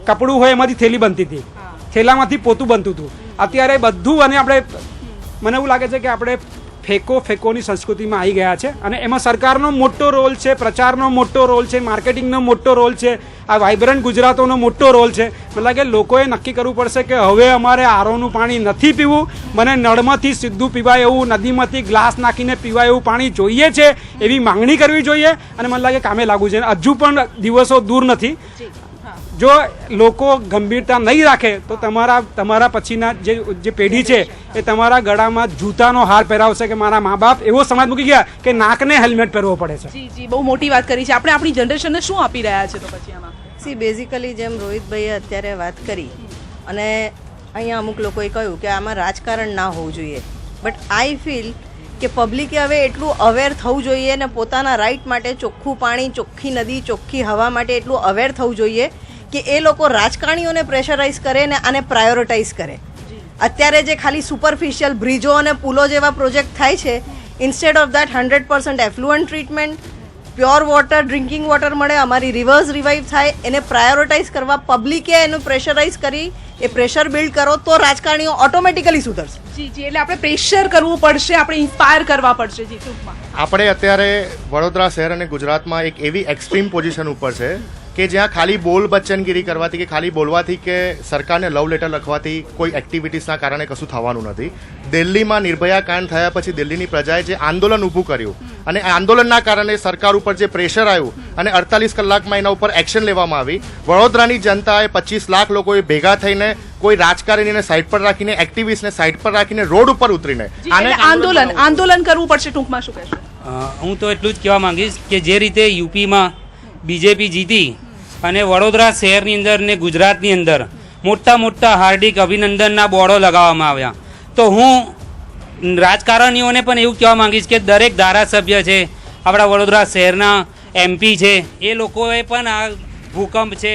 કપડું હોય એમાંથી થેલી બનતી હતી, થેલામાંથી પોતું બનતું હતું. અત્યારે બધું અને આપણે મને એવું લાગે છે કે આપણે ફેંકોની સંસ્કૃતિમાં આવી ગયા છે અને એમાં સરકારનો મોટો રોલ છે, પ્રચારનો મોટો રોલ છે, માર્કેટિંગનો મોટો રોલ છે, આ વાઇબ્રન્ટ ગુજરાતોનો મોટો રોલ છે. મને લાગે લોકોએ નક્કી કરવું પડશે કે હવે અમારે આરોનું પાણી નથી પીવું, મને નળમાંથી સીધું પીવાય એવું, નદીમાંથી ગ્લાસ નાખીને પીવાય એવું પાણી જોઈએ છે, એવી માંગણી કરવી જોઈએ અને મને લાગે કામે લાગવું છે. હજુ પણ દિવસો દૂર નથી. જો લોકો ગંભીરતા નહીં રાખે તો તમારા પછીના જે પેઢી છે એ તમારા ગળામાં જૂતાનો હાર પહેરાવશે કે મારા મા બાપ એવો સમાજ મૂકી ગયા કે નાકને હેલ્મેટ પહેરવો પડે છે. જી બહુ મોટી વાત કરી છે. આપણે આપણી જનરેશનને શું આપી રહ્યા છે તો પછી આમાં? સી બેઝિકલી જેમ રોહિતભાઈએ અત્યારે વાત કરી અને અહીંયા અમુક લોકોએ કહ્યું કે આમાં રાજકારણ ના હોવું જોઈએ, બટ આઈ ફીલ કે પબ્લિકે હવે એટલું અવેર થવું જોઈએ ને પોતાના રાઇટ માટે ચોખ્ખું પાણી, ચોખ્ખી નદી, ચોખ્ખી હવા માટે એટલું અવેર થવું જોઈએ કે એ લોકો રાજકારણીઓને પ્રેશરાઇઝ કરે ને આને પ્રાયોરિટાઇઝ કરે. અત્યારે જે ખાલી સુપરફિશિયલ બ્રિજો અને પુલો જેવા પ્રોજેક્ટ થાય છે, instead of that 100% effluent treatment, pure water, drinking water મળે, અમારી રિવર્સ રિવાઇવ થાય, એને પ્રાયોરિટાઇઝ કરવા પબ્લિકે એનું પ્રેશરાઇઝ કરી એ પ્રેશર બિલ્ડ કરો તો રાજકારણીઓ ઓટોમેટિકલી સુધરશે. જી એટલે આપણે પ્રેશર કરવું પડશે, આપણે ઇન્સ્પાયર કરવા પડશે. જી ટૂંકમાં આપણે અત્યારે વડોદરા શહેર અને ગુજરાતમાં એક એવી એક્સ્ટ્રીમ પોઝિશન ઉપર છે કે જ્યાં ખાલી બોલ બચ્ચનગીરી કરવાથી કે ખાલી બોલવાથી કે સરકારને લવ લેટર લખવાથી કોઈ એક્ટિવિટીઝના કારણે કશું થવાનું નથી. દિલ્હીમાં નિર્ભયા કાંડ થયા પછી દિલ્હીની પ્રજાએ જે આંદોલન ઊભું કર્યું અને આંદોલનના કારણે સરકાર ઉપર જે પ્રેશર આવ્યું અને 48 કલાકમાં એના ઉપર એક્શન લેવામાં આવી. વડોદરાની જનતાએ 25 લાખ લોકોએ ભેગા થઈને કોઈ રાજકારણીને સાઈડ પર રાખીને, એક્ટિવિસ્ટને સાઈડ પર રાખીને રોડ ઉપર ઉતરીને આંદોલન કરવું પડશે. ટૂંકમાં શું કહેશો? હું તો એટલું જ કહેવા માંગીશ કે જે રીતે યુપીમાં બીજેપી જીતી અને વડોદરા શહેરની અંદર ને ગુજરાતની અંદર મોટા હાર્દિક અભિનંદનના બોર્ડો લગાવવામાં આવ્યા, તો હું રાજકારણીઓને પણ એવું કહેવા માંગીશ કે દરેક ધારાસભ્ય છે, આપણા વડોદરા શહેરના MP છે, એ લોકોએ પણ આ ભૂકંપ છે,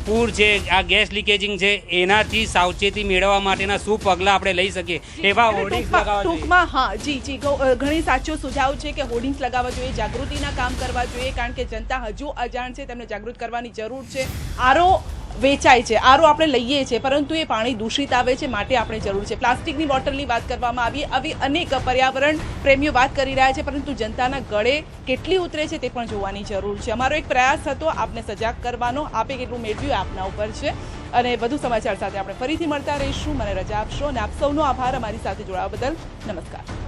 પૂર છે, આ ગેસ લીકેજિંગ છે, એનાથી સાવચેતી મેળવવા માટેના શું પગલાં આપણે લઈ શકીએ એવા હોર્ડિંગ્સ લગાવવા જોઈએ. ટૂંકમાં હા જી ઘણી સાચો સુઝાવ છે કે હોર્ડિંગ્સ લગાવવા જોઈએ, જાગૃતિના કામ કરવા જોઈએ, કારણ કે જનતા હજુ અજાણ છે, તેમને જાગૃત કરવાની જરૂર છે. આરો વેચાય છે, આરો આપણે લઈએ છીએ, પરંતુ એ પાણી દૂષિત આવે છે, માટે આપણે જરૂર છે. પ્લાસ્ટિકની બોટલની વાત કરવામાં આવી અનેક પર્યાવરણ પ્રેમીઓ વાત કરી રહ્યા છે, પરંતુ જનતાના ગળે કેટલી ઉતરે છે તે પણ જોવાની જરૂર છે. અમારો એક પ્રયાસ હતો આપને સજાગ કરવાનો. આપે કેટલું મેળવ્યું આપના ઉપર છે. અને વધુ સમાચાર સાથે આપણે ફરીથી મળતા રહીશું. મને રજા આપશો અને આપ સૌનો આભાર અમારી સાથે જોડાવા બદલ. નમસ્કાર.